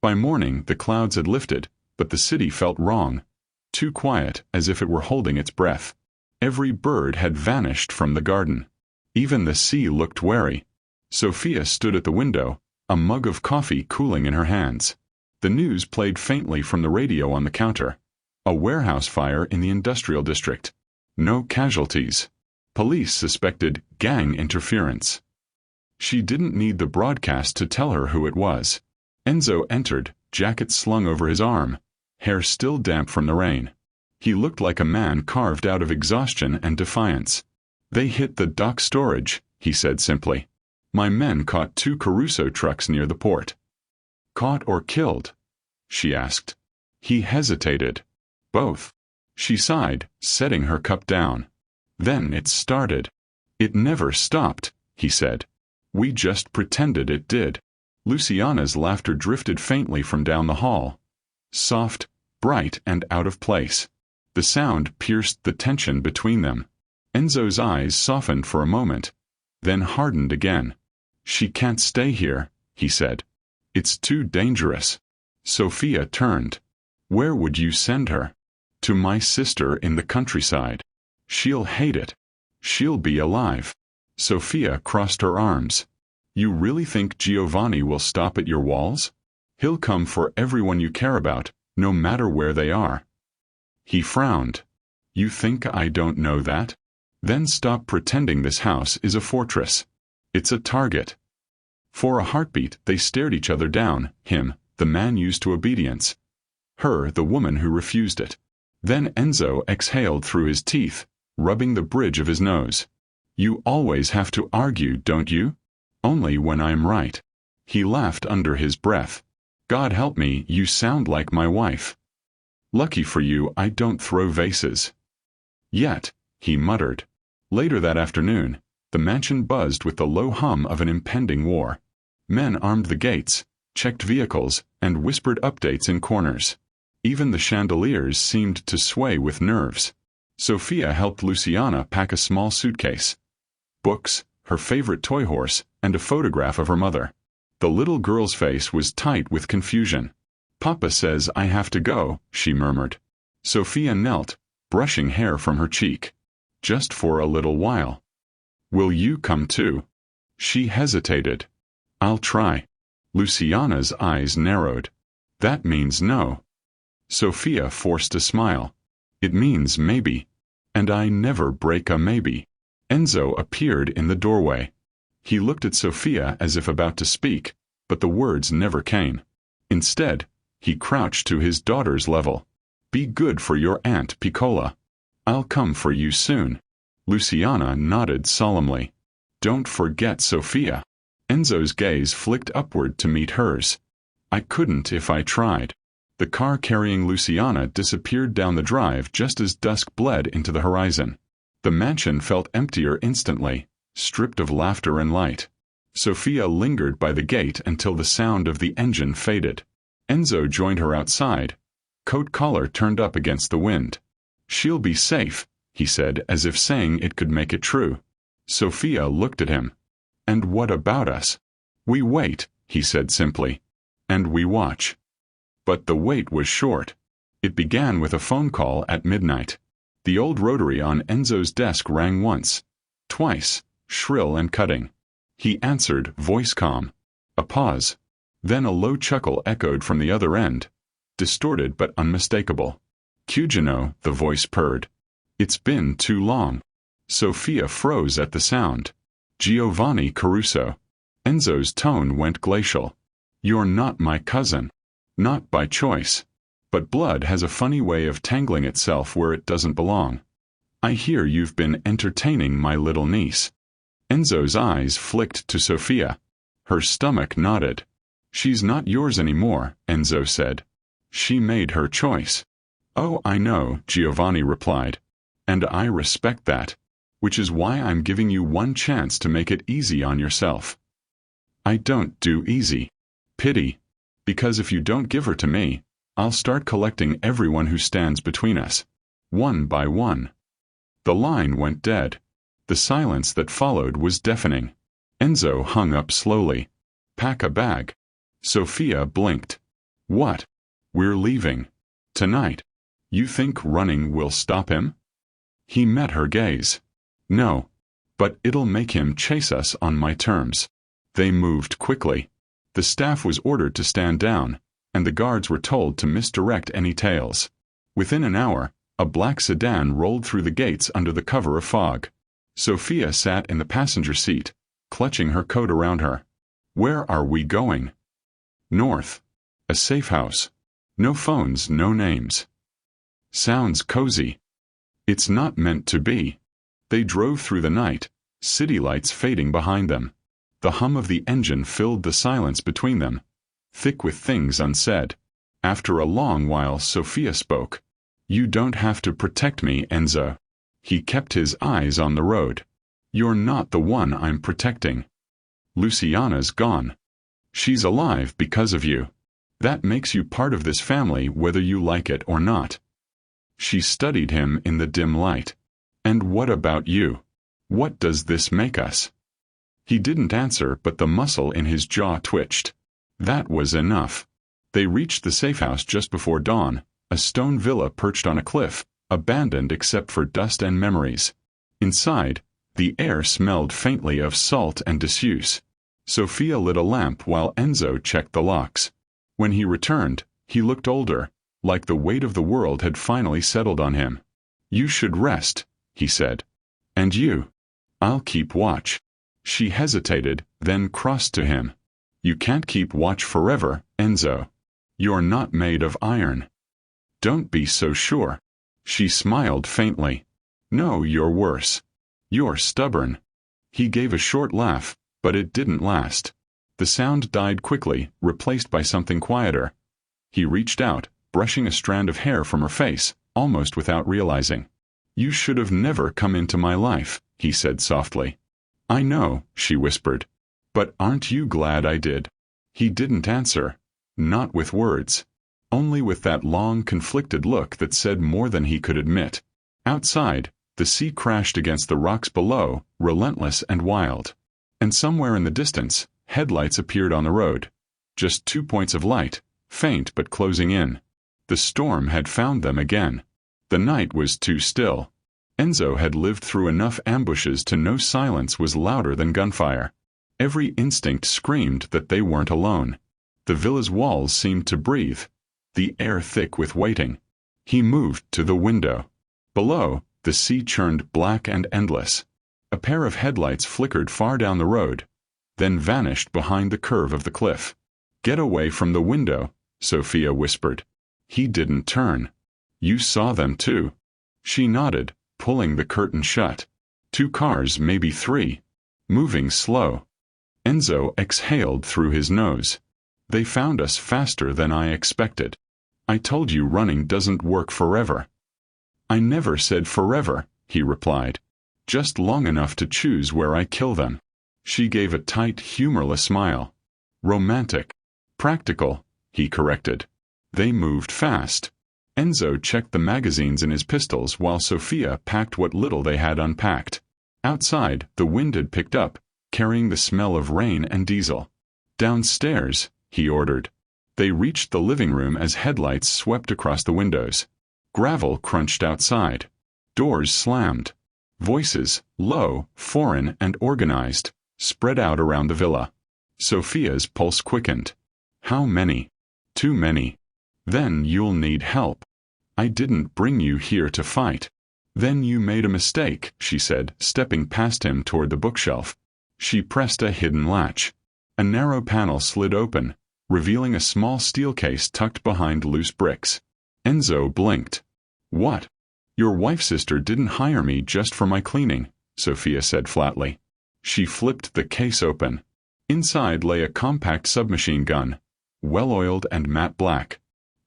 By morning, the clouds had lifted, but the city felt wrong. Too quiet, as if it were holding its breath. Every bird had vanished from the garden. Even the sea looked wary. Sophia stood at the window, a mug of coffee cooling in her hands. The news played faintly from the radio on the counter. A warehouse fire in the industrial district. No casualties. Police suspected gang interference. She didn't need the broadcast to tell her who it was. Enzo entered, jacket slung over his arm, hair still damp from the rain. He looked like a man carved out of exhaustion and defiance. "They hit the dock storage," he said simply. "My men caught 2 Caruso trucks near the port." "Caught or killed?" she asked. He hesitated. "Both." She sighed, setting her cup down. "Then it started." "It never stopped," he said. "We just pretended it did." Luciana's laughter drifted faintly from down the hall. Soft, bright, and out of place. The sound pierced the tension between them. Enzo's eyes softened for a moment, then hardened again. "She can't stay here," he said. "It's too dangerous." Sophia turned. "Where would you send her?" "To my sister in the countryside. She'll hate it. She'll be alive." Sophia crossed her arms. "You really think Giovanni will stop at your walls? He'll come for everyone you care about, no matter where they are." He frowned. "You think I don't know that? Then stop pretending this house is a fortress. It's a target. For a heartbeat they stared each other down, him, the man used to obedience, her, the woman who refused it. Then Enzo exhaled through his teeth, rubbing the bridge of his nose. You always have to argue, don't you? Only when I'm right. He laughed under his breath. God help me, you sound like my wife. Lucky for you I don't throw vases. Yet, he muttered. Later that afternoon, the mansion buzzed with the low hum of an impending war. Men armed the gates, checked vehicles, and whispered updates in corners. Even the chandeliers seemed to sway with nerves. Sophia helped Luciana pack a small suitcase. Books, her favorite toy horse, and a photograph of her mother. The little girl's face was tight with confusion. Papa says I have to go, she murmured. Sophia knelt, brushing hair from her cheek. Just for a little while. Will you come too? She hesitated. I'll try. Luciana's eyes narrowed. That means no. Sophia forced a smile. It means maybe. And I never break a maybe. Enzo appeared in the doorway. He looked at Sophia as if about to speak, but the words never came. Instead, he crouched to his daughter's level. Be good for your Aunt Piccola. I'll come for you soon. Luciana nodded solemnly. Don't forget Sophia. Enzo's gaze flicked upward to meet hers. I couldn't if I tried. The car carrying Luciana disappeared down the drive just as dusk bled into the horizon. The mansion felt emptier instantly, stripped of laughter and light. Sophia lingered by the gate until the sound of the engine faded. Enzo joined her outside, coat collar turned up against the wind. She'll be safe, he said, as if saying it could make it true. Sophia looked at him. And what about us? We wait, he said simply. And we watch. But the wait was short. It began with a phone call at midnight. The old rotary on Enzo's desk rang once, twice, shrill and cutting. He answered, voice calm. A pause. Then a low chuckle echoed from the other end, distorted but unmistakable. Cugino, the voice purred. It's been too long. Sophia froze at the sound. Giovanni Caruso. Enzo's tone went glacial. You're not my cousin. Not by choice. But blood has a funny way of tangling itself where it doesn't belong. I hear you've been entertaining my little niece. Enzo's eyes flicked to Sophia. Her stomach nodded. She's not yours anymore, Enzo said. She made her choice. Oh, I know, Giovanni replied. And I respect that. Which is why I'm giving you one chance to make it easy on yourself. I don't do easy. Pity. Because if you don't give her to me, I'll start collecting everyone who stands between us. One by one. The line went dead. The silence that followed was deafening. Enzo hung up slowly. Pack a bag. Sophia blinked. What? We're leaving. Tonight. You think running will stop him? He met her gaze. No. But it'll make him chase us on my terms. They moved quickly. The staff was ordered to stand down, and the guards were told to misdirect any tails. Within an hour, a black sedan rolled through the gates under the cover of fog. Sophia sat in the passenger seat, clutching her coat around her. Where are we going? North. A safe house. No phones, no names. Sounds cozy. It's not meant to be. They drove through the night, city lights fading behind them. The hum of the engine filled the silence between them, thick with things unsaid. After a long while Sophia spoke. You don't have to protect me, Enzo. He kept his eyes on the road. You're not the one I'm protecting. Luciana's gone. She's alive because of you. That makes you part of this family whether you like it or not. She studied him in the dim light. And what about you? What does this make us? He didn't answer, but the muscle in his jaw twitched. That was enough. They reached the safe house just before dawn, a stone villa perched on a cliff, abandoned except for dust and memories. Inside, the air smelled faintly of salt and disuse. Sophia lit a lamp while Enzo checked the locks. When he returned, he looked older, like the weight of the world had finally settled on him. You should rest, he said. And you? I'll keep watch. She hesitated, then crossed to him. You can't keep watch forever, Enzo. You're not made of iron. Don't be so sure. She smiled faintly. No, you're worse. You're stubborn. He gave a short laugh, but it didn't last. The sound died quickly, replaced by something quieter. He reached out, brushing a strand of hair from her face, almost without realizing. You should have never come into my life, he said softly. I know, she whispered. But aren't you glad I did? He didn't answer. Not with words. Only with that long, conflicted look that said more than he could admit. Outside, the sea crashed against the rocks below, relentless and wild. And somewhere in the distance, headlights appeared on the road. Just 2 points of light, faint but closing in. The storm had found them again. The night was too still. Enzo had lived through enough ambushes to know silence was louder than gunfire. Every instinct screamed that they weren't alone. The villa's walls seemed to breathe, the air thick with waiting. He moved to the window. Below, the sea churned black and endless. A pair of headlights flickered far down the road, then vanished behind the curve of the cliff. Get away from the window, Sophia whispered. He didn't turn. You saw them too. She nodded, pulling the curtain shut. 2 cars, maybe 3. Moving slow. Enzo exhaled through his nose. They found us faster than I expected. I told you running doesn't work forever. I never said forever, he replied. Just long enough to choose where I kill them. She gave a tight, humorless smile. Romantic. Practical, he corrected. They moved fast. Enzo checked the magazines in his pistols while Sophia packed what little they had unpacked. Outside, the wind had picked up, carrying the smell of rain and diesel. Downstairs, he ordered. They reached the living room as headlights swept across the windows. Gravel crunched outside. Doors slammed. Voices, low, foreign, and organized, spread out around the villa. Sophia's pulse quickened. How many? Too many. Then you'll need help. I didn't bring you here to fight. Then you made a mistake, she said, stepping past him toward the bookshelf. She pressed a hidden latch. A narrow panel slid open, revealing a small steel case tucked behind loose bricks. Enzo blinked. What? Your wife's sister didn't hire me just for my cleaning, Sophia said flatly. She flipped the case open. Inside lay a compact submachine gun, well-oiled and matte black.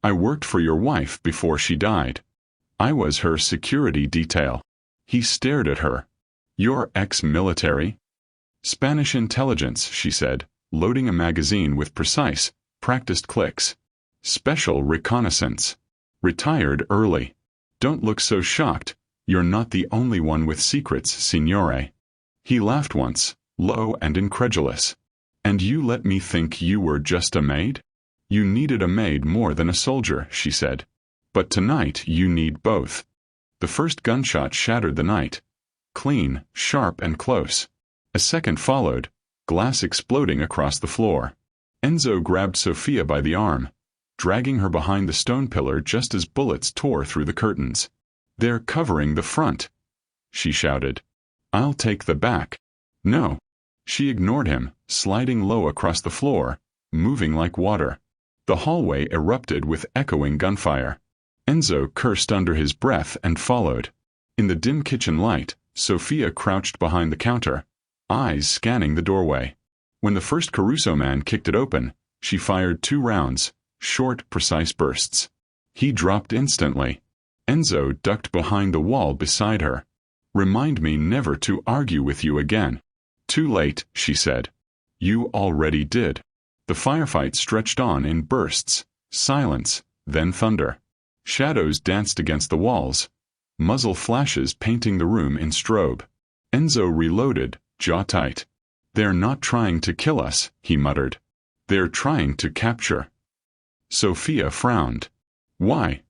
I worked for your wife before she died. I was her security detail. He stared at her. You're ex-military? Spanish intelligence, she said, loading a magazine with precise, practiced clicks. Special reconnaissance. Retired early. Don't look so shocked. You're not the only one with secrets, signore. He laughed once, low and incredulous. And you let me think you were just a maid? You needed a maid more than a soldier, she said. But tonight you need both. The first gunshot shattered the night. Clean, sharp, and close. A second followed, glass exploding across the floor. Enzo grabbed Sophia by the arm, dragging her behind the stone pillar just as bullets tore through the curtains. They're covering the front, she shouted. I'll take the back. No. She ignored him, sliding low across the floor, moving like water. The hallway erupted with echoing gunfire. Enzo cursed under his breath and followed. In the dim kitchen light, Sophia crouched behind the counter, eyes scanning the doorway. When the first Caruso man kicked it open, she fired 2 rounds, short, precise bursts. He dropped instantly. Enzo ducked behind the wall beside her. Remind me never to argue with you again. Too late, she said. You already did. The firefight stretched on in bursts, silence, then thunder. Shadows danced against the walls, muzzle flashes painting the room in strobe. Enzo reloaded, jaw tight. They're not trying to kill us, he muttered. They're trying to capture. Sophia frowned. Why?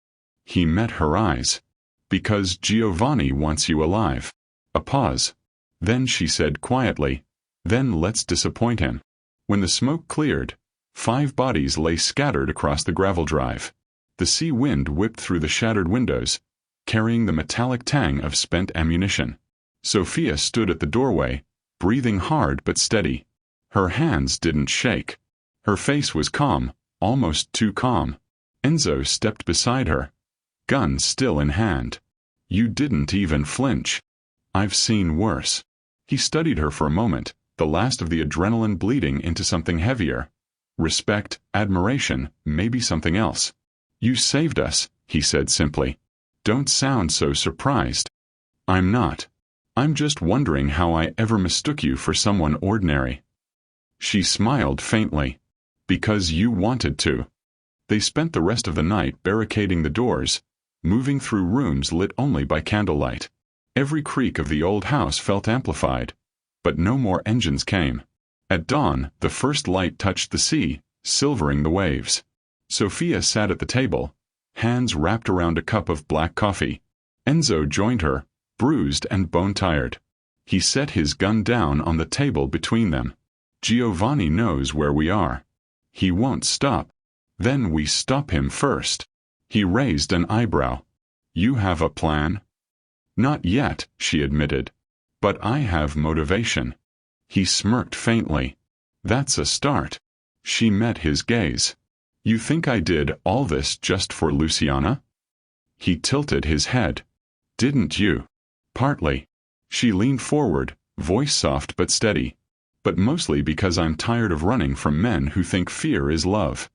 He met her eyes. Because Giovanni wants you alive. A pause. Then she said quietly, then let's disappoint him. When the smoke cleared, 5 bodies lay scattered across the gravel drive. The sea wind whipped through the shattered windows, carrying the metallic tang of spent ammunition. Sophia stood at the doorway, breathing hard but steady. Her hands didn't shake. Her face was calm, almost too calm. Enzo stepped beside her, gun still in hand. You didn't even flinch. I've seen worse. He studied her for a moment, the last of the adrenaline bleeding into something heavier. Respect, admiration, maybe something else. You saved us, he said simply. Don't sound so surprised. I'm not. I'm just wondering how I ever mistook you for someone ordinary. She smiled faintly. Because you wanted to. They spent the rest of the night barricading the doors, moving through rooms lit only by candlelight. Every creak of the old house felt amplified, but no more engines came. At dawn, the first light touched the sea, silvering the waves. Sophia sat at the table, hands wrapped around a cup of black coffee. Enzo joined her, bruised and bone-tired. He set his gun down on the table between them. Giovanni knows where we are. He won't stop. Then we stop him first. He raised an eyebrow. You have a plan? Not yet, she admitted. But I have motivation. He smirked faintly. That's a start. She met his gaze. You think I did all this just for Luciana? He tilted his head. Didn't you? Partly. She leaned forward, voice soft but steady. But mostly because I'm tired of running from men who think fear is love.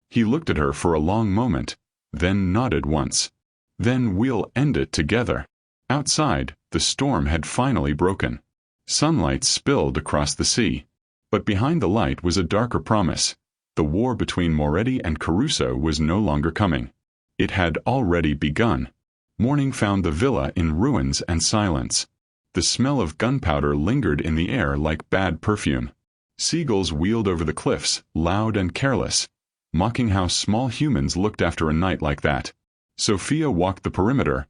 He looked at her for a long moment, then nodded once. Then we'll end it together. Outside, the storm had finally broken. Sunlight spilled across the sea. But behind the light was a darker promise. The war between Moretti and Caruso was no longer coming. It had already begun. Morning found the villa in ruins and silence. The smell of gunpowder lingered in the air like bad perfume. Seagulls wheeled over the cliffs, loud and careless, mocking how small humans looked after a night like that. Sophia walked the perimeter,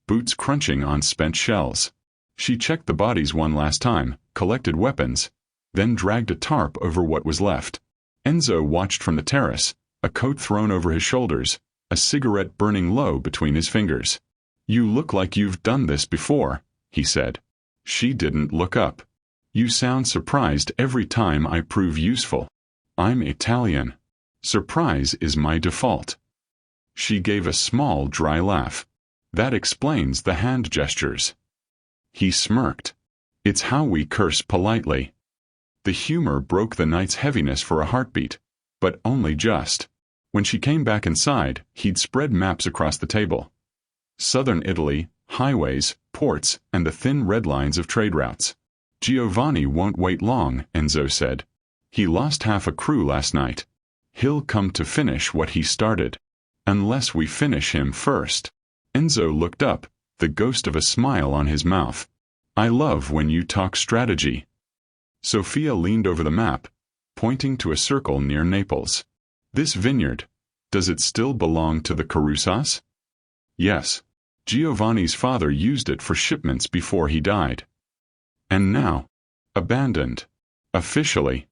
boots crunching on spent shells. She checked the bodies one last time, collected weapons, then dragged a tarp over what was left. Enzo watched from the terrace, a coat thrown over his shoulders, a cigarette burning low between his fingers. You look like you've done this before, he said. She didn't look up. You sound surprised every time I prove useful. I'm Italian. Surprise is my default. She gave a small, dry laugh. That explains the hand gestures. He smirked. It's how we curse politely. The humor broke the night's heaviness for a heartbeat, but only just. When she came back inside, he'd spread maps across the table. Southern Italy, highways, ports, and the thin red lines of trade routes. Giovanni won't wait long, Enzo said. He lost half a crew last night. He'll come to finish what he started. Unless we finish him first. Enzo looked up, the ghost of a smile on his mouth. I love when you talk strategy. Sophia leaned over the map, pointing to a circle near Naples. This vineyard, does it still belong to the Carusas? Yes. Giovanni's father used it for shipments before he died. And now? Abandoned. Officially.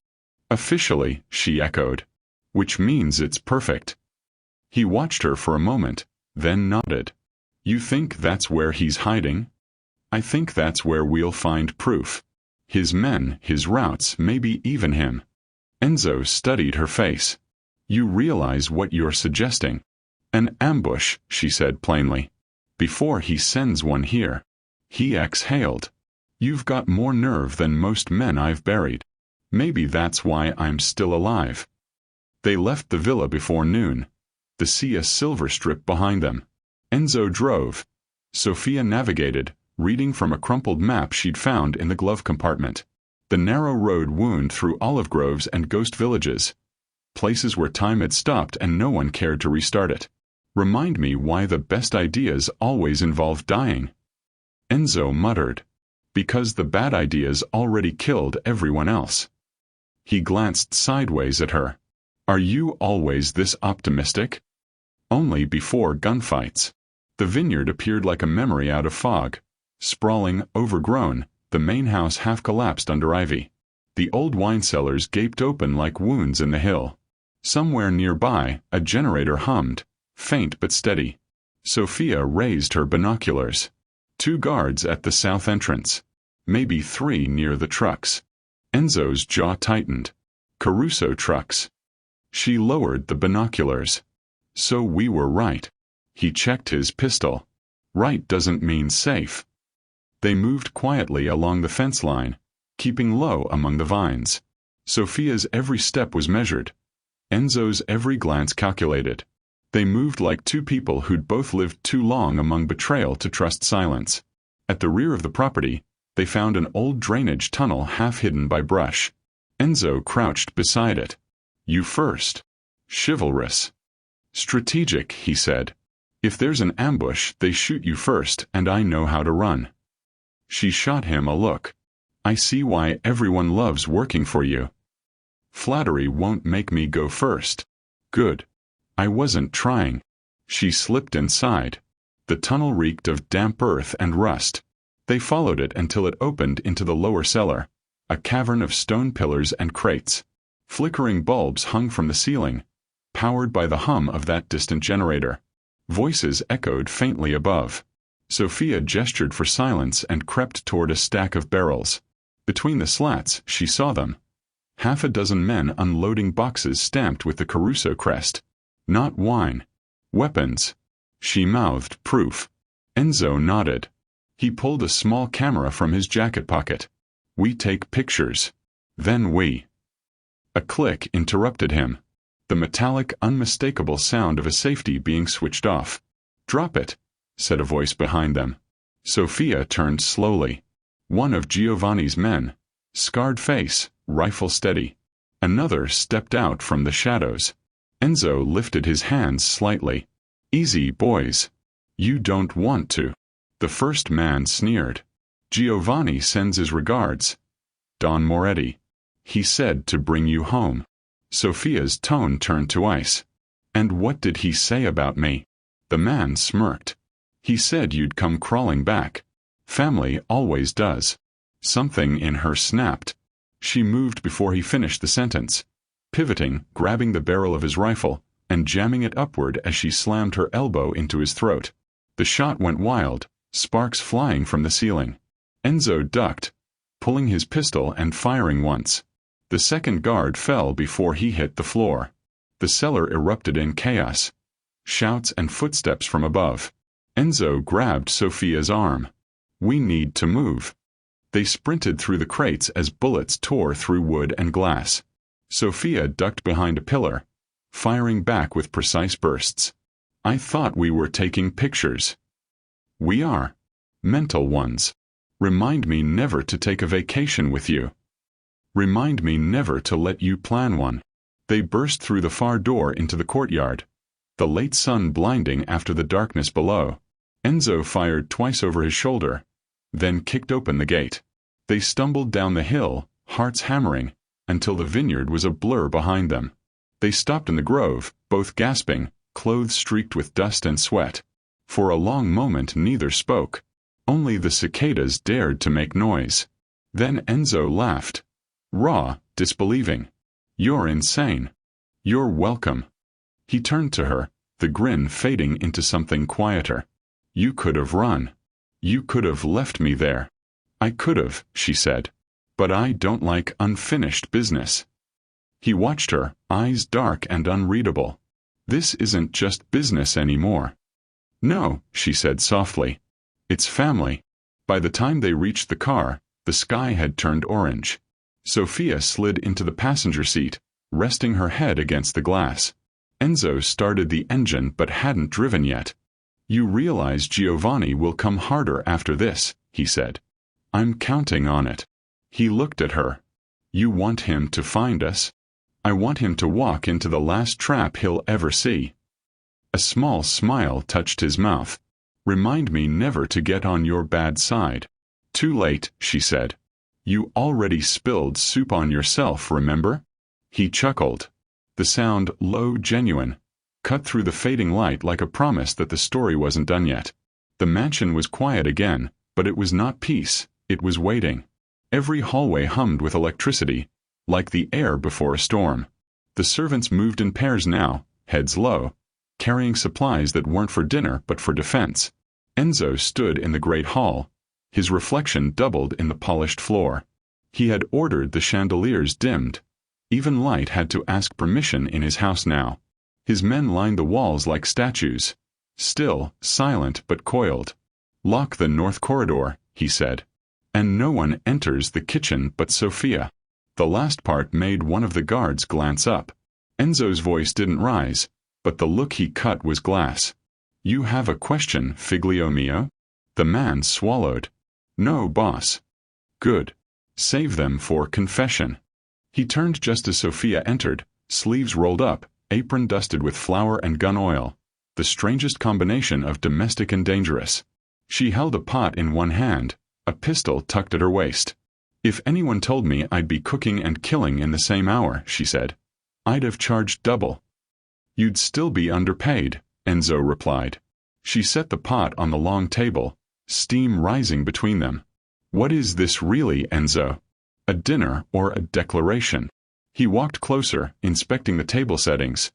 Officially, she echoed. Which means it's perfect. He watched her for a moment, then nodded. You think that's where he's hiding? I think that's where we'll find proof. His men, his routes, maybe even him. Enzo studied her face. You realize what you're suggesting. An ambush, she said plainly. Before he sends one here. He exhaled. You've got more nerve than most men I've buried. Maybe that's why I'm still alive. They left the villa before noon, the sea a silver strip behind them. Enzo drove. Sophia navigated, reading from a crumpled map she'd found in the glove compartment. The narrow road wound through olive groves and ghost villages, places where time had stopped and no one cared to restart it. Remind me why the best ideas always involve dying. Enzo muttered. Because the bad ideas already killed everyone else. He glanced sideways at her. Are you always this optimistic? Only before gunfights. The vineyard appeared like a memory out of fog. Sprawling, overgrown, the main house half collapsed under ivy. The old wine cellars gaped open like wounds in the hill. Somewhere nearby, a generator hummed, faint but steady. Sophia raised her binoculars. 2 guards at the south entrance. Maybe 3 near the trucks. Enzo's jaw tightened. Caruso trucks. She lowered the binoculars. So we were right. He checked his pistol. Right doesn't mean safe. They moved quietly along the fence line, keeping low among the vines. Sophia's every step was measured. Enzo's every glance calculated. They moved like two people who'd both lived too long among betrayal to trust silence. At the rear of the property, they found an old drainage tunnel half hidden by brush. Enzo crouched beside it. You first. Chivalrous. Strategic, he said. If there's an ambush, they shoot you first, and I know how to run. She shot him a look. I see why everyone loves working for you. Flattery won't make me go first. Good. I wasn't trying. She slipped inside. The tunnel reeked of damp earth and rust. They followed it until it opened into the lower cellar, a cavern of stone pillars and crates. Flickering bulbs hung from the ceiling, powered by the hum of that distant generator. Voices echoed faintly above. Sophia gestured for silence and crept toward a stack of barrels. Between the slats, she saw them. Half a dozen men unloading boxes stamped with the Caruso crest. Not wine. Weapons. She mouthed proof. Enzo nodded. He pulled a small camera from his jacket pocket. We take pictures. Then we. A click interrupted him. The metallic, unmistakable sound of a safety being switched off. Drop it, said a voice behind them. Sophia turned slowly. One of Giovanni's men. Scarred face, rifle steady. Another stepped out from the shadows. Enzo lifted his hands slightly. Easy, boys. You don't want to. The first man sneered. Giovanni sends his regards. Don Moretti. He said to bring you home. Sophia's tone turned to ice. And what did he say about me? The man smirked. He said you'd come crawling back. Family always does. Something in her snapped. She moved before he finished the sentence, pivoting, grabbing the barrel of his rifle, and jamming it upward as she slammed her elbow into his throat. The shot went wild, sparks flying from the ceiling. Enzo ducked, pulling his pistol and firing once. The second guard fell before he hit the floor. The cellar erupted in chaos. Shouts and footsteps from above. Enzo grabbed Sophia's arm. We need to move. They sprinted through the crates as bullets tore through wood and glass. Sophia ducked behind a pillar, firing back with precise bursts. I thought we were taking pictures. We are. Mental ones. Remind me never to take a vacation with you. Remind me never to let you plan one. They burst through the far door into the courtyard, the late sun blinding after the darkness below. Enzo fired twice over his shoulder, then kicked open the gate. They stumbled down the hill, hearts hammering, until the vineyard was a blur behind them. They stopped in the grove, both gasping, clothes streaked with dust and sweat. For a long moment neither spoke. Only the cicadas dared to make noise. Then Enzo laughed. Raw, disbelieving. You're insane. You're welcome. He turned to her, the grin fading into something quieter. You could have run. You could have left me there. I could have, she said. But I don't like unfinished business. He watched her, eyes dark and unreadable. This isn't just business anymore. No, she said softly. It's family. By the time they reached the car, the sky had turned orange. Sophia slid into the passenger seat, resting her head against the glass. Enzo started the engine but hadn't driven yet. You realize Giovanni will come harder after this, he said. I'm counting on it. He looked at her. You want him to find us? I want him to walk into the last trap he'll ever see. A small smile touched his mouth. Remind me never to get on your bad side. Too late, she said. You already spilled soup on yourself, remember? He chuckled. The sound, low, genuine, cut through the fading light like a promise that the story wasn't done yet. The mansion was quiet again, but it was not peace, it was waiting. Every hallway hummed with electricity, like the air before a storm. The servants moved in pairs now, heads low, carrying supplies that weren't for dinner but for defense. Enzo stood in the great hall, his reflection doubled in the polished floor. He had ordered the chandeliers dimmed. Even Light had to ask permission in his house now. His men lined the walls like statues. Still, silent but coiled. "Lock the north corridor," he said. "And no one enters the kitchen but Sophia." The last part made one of the guards glance up. Enzo's voice didn't rise, but the look he cut was glass. "You have a question, figlio mio?" The man swallowed. "No, boss." "Good. Save them for confession." He turned just as Sophia entered, sleeves rolled up, apron dusted with flour and gun oil. The strangest combination of domestic and dangerous. She held a pot in one hand, a pistol tucked at her waist. "If anyone told me I'd be cooking and killing in the same hour," she said, "I'd have charged double." "You'd still be underpaid," Enzo replied. She set the pot on the long table, steam rising between them. "What is this really, Enzo? A dinner or a declaration?" He walked closer, inspecting the table settings.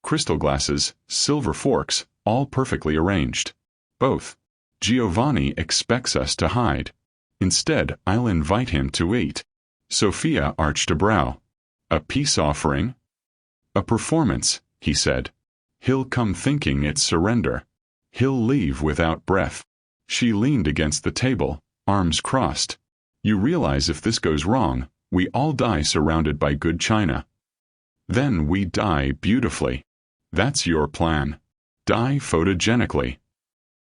Crystal glasses, silver forks, all perfectly arranged. "Both. Giovanni expects us to hide. Instead, I'll invite him to eat." Sophia arched a brow. "A peace offering?" "A performance," he said. "He'll come thinking it's surrender. He'll leave without breath." She leaned against the table, arms crossed. "You realize if this goes wrong, we all die surrounded by good china. Then we die beautifully. That's your plan. Die photogenically."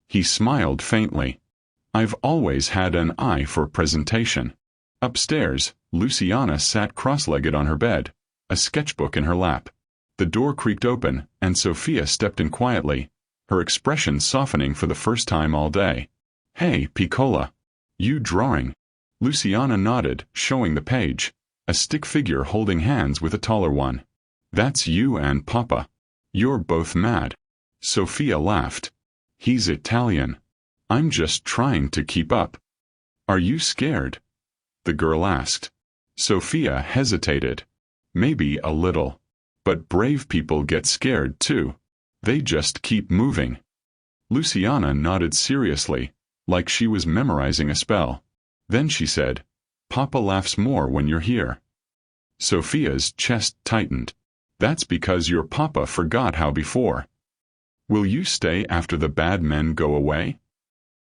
He smiled faintly. "I've always had an eye for presentation." Upstairs, Luciana sat cross-legged on her bed, a sketchbook in her lap. The door creaked open, and Sophia stepped in quietly, her expression softening for the first time all day. "Hey, Piccola. You drawing?" Luciana nodded, showing the page, a stick figure holding hands with a taller one. "That's you and Papa. You're both mad." Sophia laughed. "He's Italian. I'm just trying to keep up." "Are you scared?" the girl asked. Sophia hesitated. "Maybe a little. But brave people get scared too. They just keep moving." Luciana nodded seriously, like she was memorizing a spell. Then she said, "Papa laughs more when you're here." Sophia's chest tightened. "That's because your papa forgot how before." "Will you stay after the bad men go away?"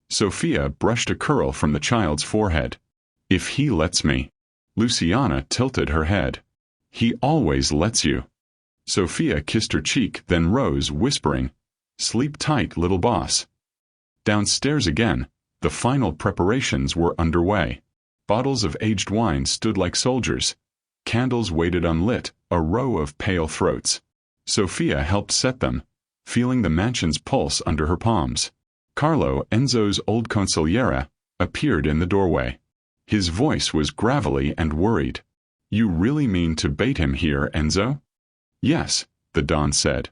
Sophia brushed a curl from the child's forehead. "If he lets me." Luciana tilted her head. "He always lets you." Sophia kissed her cheek, then rose, whispering, "Sleep tight, little boss." Downstairs again, the final preparations were underway. Bottles of aged wine stood like soldiers. Candles waited unlit, a row of pale throats. Sophia helped set them, feeling the mansion's pulse under her palms. Carlo, Enzo's old consigliere, appeared in the doorway. His voice was gravelly and worried. "You really mean to bait him here, Enzo?" "Yes," the Don said.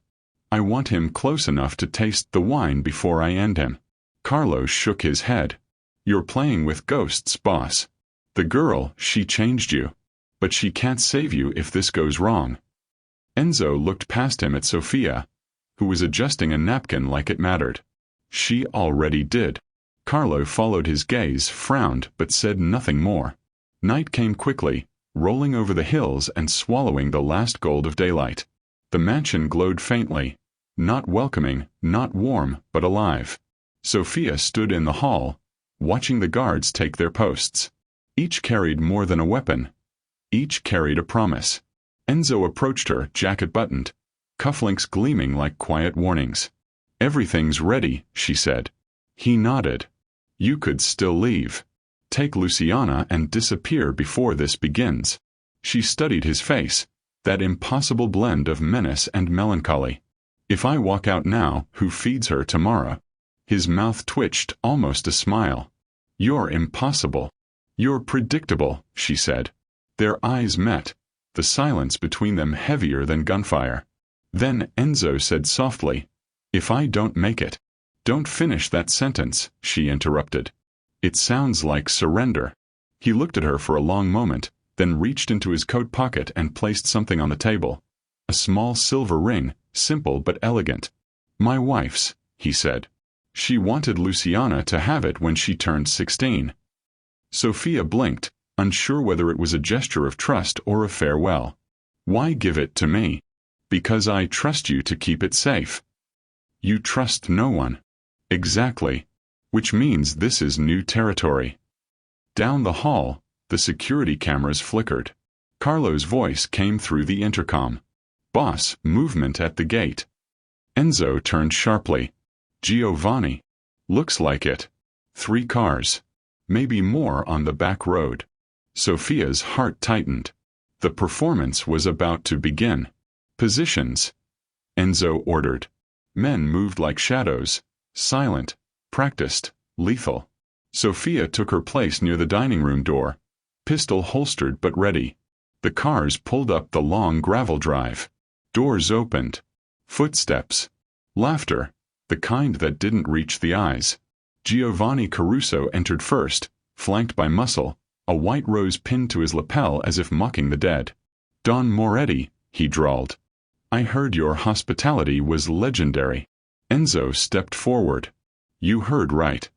"I want him close enough to taste the wine before I end him." Carlo shook his head. "You're playing with ghosts, boss. The girl, she changed you. But she can't save you if this goes wrong." Enzo looked past him at Sophia, who was adjusting a napkin like it mattered. She already did. Carlo followed his gaze, frowned, but said nothing more. Night came quickly, rolling over the hills and swallowing the last gold of daylight. The mansion glowed faintly, not welcoming, not warm, but alive. Sophia stood in the hall, watching the guards take their posts. Each carried more than a weapon. Each carried a promise. Enzo approached her, jacket buttoned, cufflinks gleaming like quiet warnings. "Everything's ready," she said. He nodded. "You could still leave. Take Luciana and disappear before this begins." She studied his face, that impossible blend of menace and melancholy. "If I walk out now, who feeds her tomorrow?" His mouth twitched, almost a smile. "You're impossible. You're predictable," she said. Their eyes met, the silence between them heavier than gunfire. Then Enzo said softly, "If I don't make it." "Don't finish that sentence," she interrupted. "It sounds like surrender." He looked at her for a long moment, then reached into his coat pocket and placed something on the table. A small silver ring, simple but elegant. "My wife's," he said. "She wanted Luciana to have it when she turned 16. Sophia blinked, unsure whether it was a gesture of trust or of farewell. Why give it to me? Because I trust you to keep it safe. You trust no one. Exactly. Which means this is new territory. Down the hall, the security cameras flickered. Carlo's voice came through the intercom. Boss, movement at the gate. Enzo turned sharply. Giovanni. Looks like it. 3 cars. Maybe more on the back road. Sophia's heart tightened. The performance was about to begin. Positions. Enzo ordered. Men moved like shadows, silent, practiced, lethal. Sophia took her place near the dining room door, pistol holstered but ready. The cars pulled up the long gravel drive. Doors opened. Footsteps. Laughter, the kind that didn't reach the eyes. Giovanni Caruso entered first, flanked by Muscle, a white rose pinned to his lapel as if mocking the dead. Don Moretti, he drawled. I heard your hospitality was legendary. Enzo stepped forward. You heard right.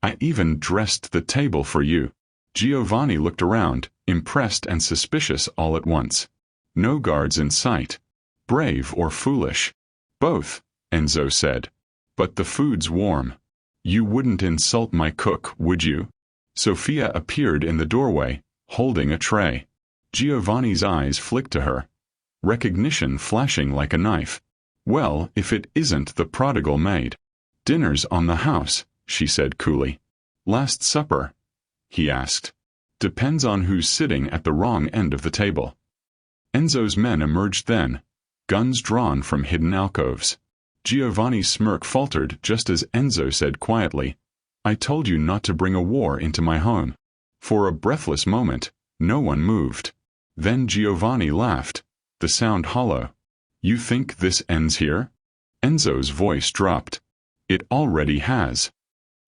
I even dressed the table for you. Giovanni looked around, impressed and suspicious all at once. No guards in sight. Brave or foolish? Both, Enzo said. But the food's warm. You wouldn't insult my cook, would you? Sophia appeared in the doorway, holding a tray. Giovanni's eyes flicked to her. Recognition flashing like a knife. Well, if it isn't the prodigal maid. Dinner's on the house, she said coolly. Last supper? He asked. Depends on who's sitting at the wrong end of the table. Enzo's men emerged then, guns drawn from hidden alcoves. Giovanni's smirk faltered just as Enzo said quietly, I told you not to bring a war into my home. For a breathless moment, no one moved. Then Giovanni laughed, the sound hollow. You think this ends here? Enzo's voice dropped. It already has.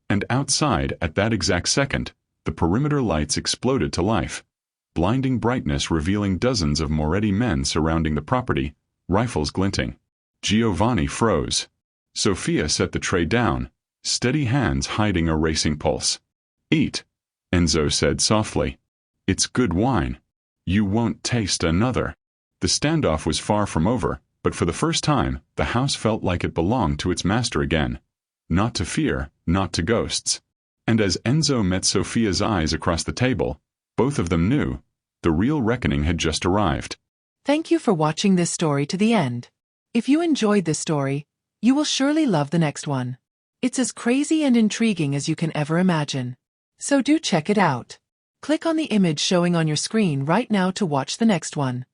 And outside, at that exact second, the perimeter lights exploded to life. Blinding brightness revealing dozens of Moretti men surrounding the property, rifles glinting. Giovanni froze. Sophia set the tray down, steady hands hiding a racing pulse. Eat, Enzo said softly. It's good wine. You won't taste another. The standoff was far from over, but for the first time, the house felt like it belonged to its master again. Not to fear, not to ghosts. And as Enzo met Sophia's eyes across the table, both of them knew, the real reckoning had just arrived. Thank you for watching this story to the end. If you enjoyed this story, you will surely love the next one. It's as crazy and intriguing as you can ever imagine. So do check it out. Click on the image showing on your screen right now to watch the next one.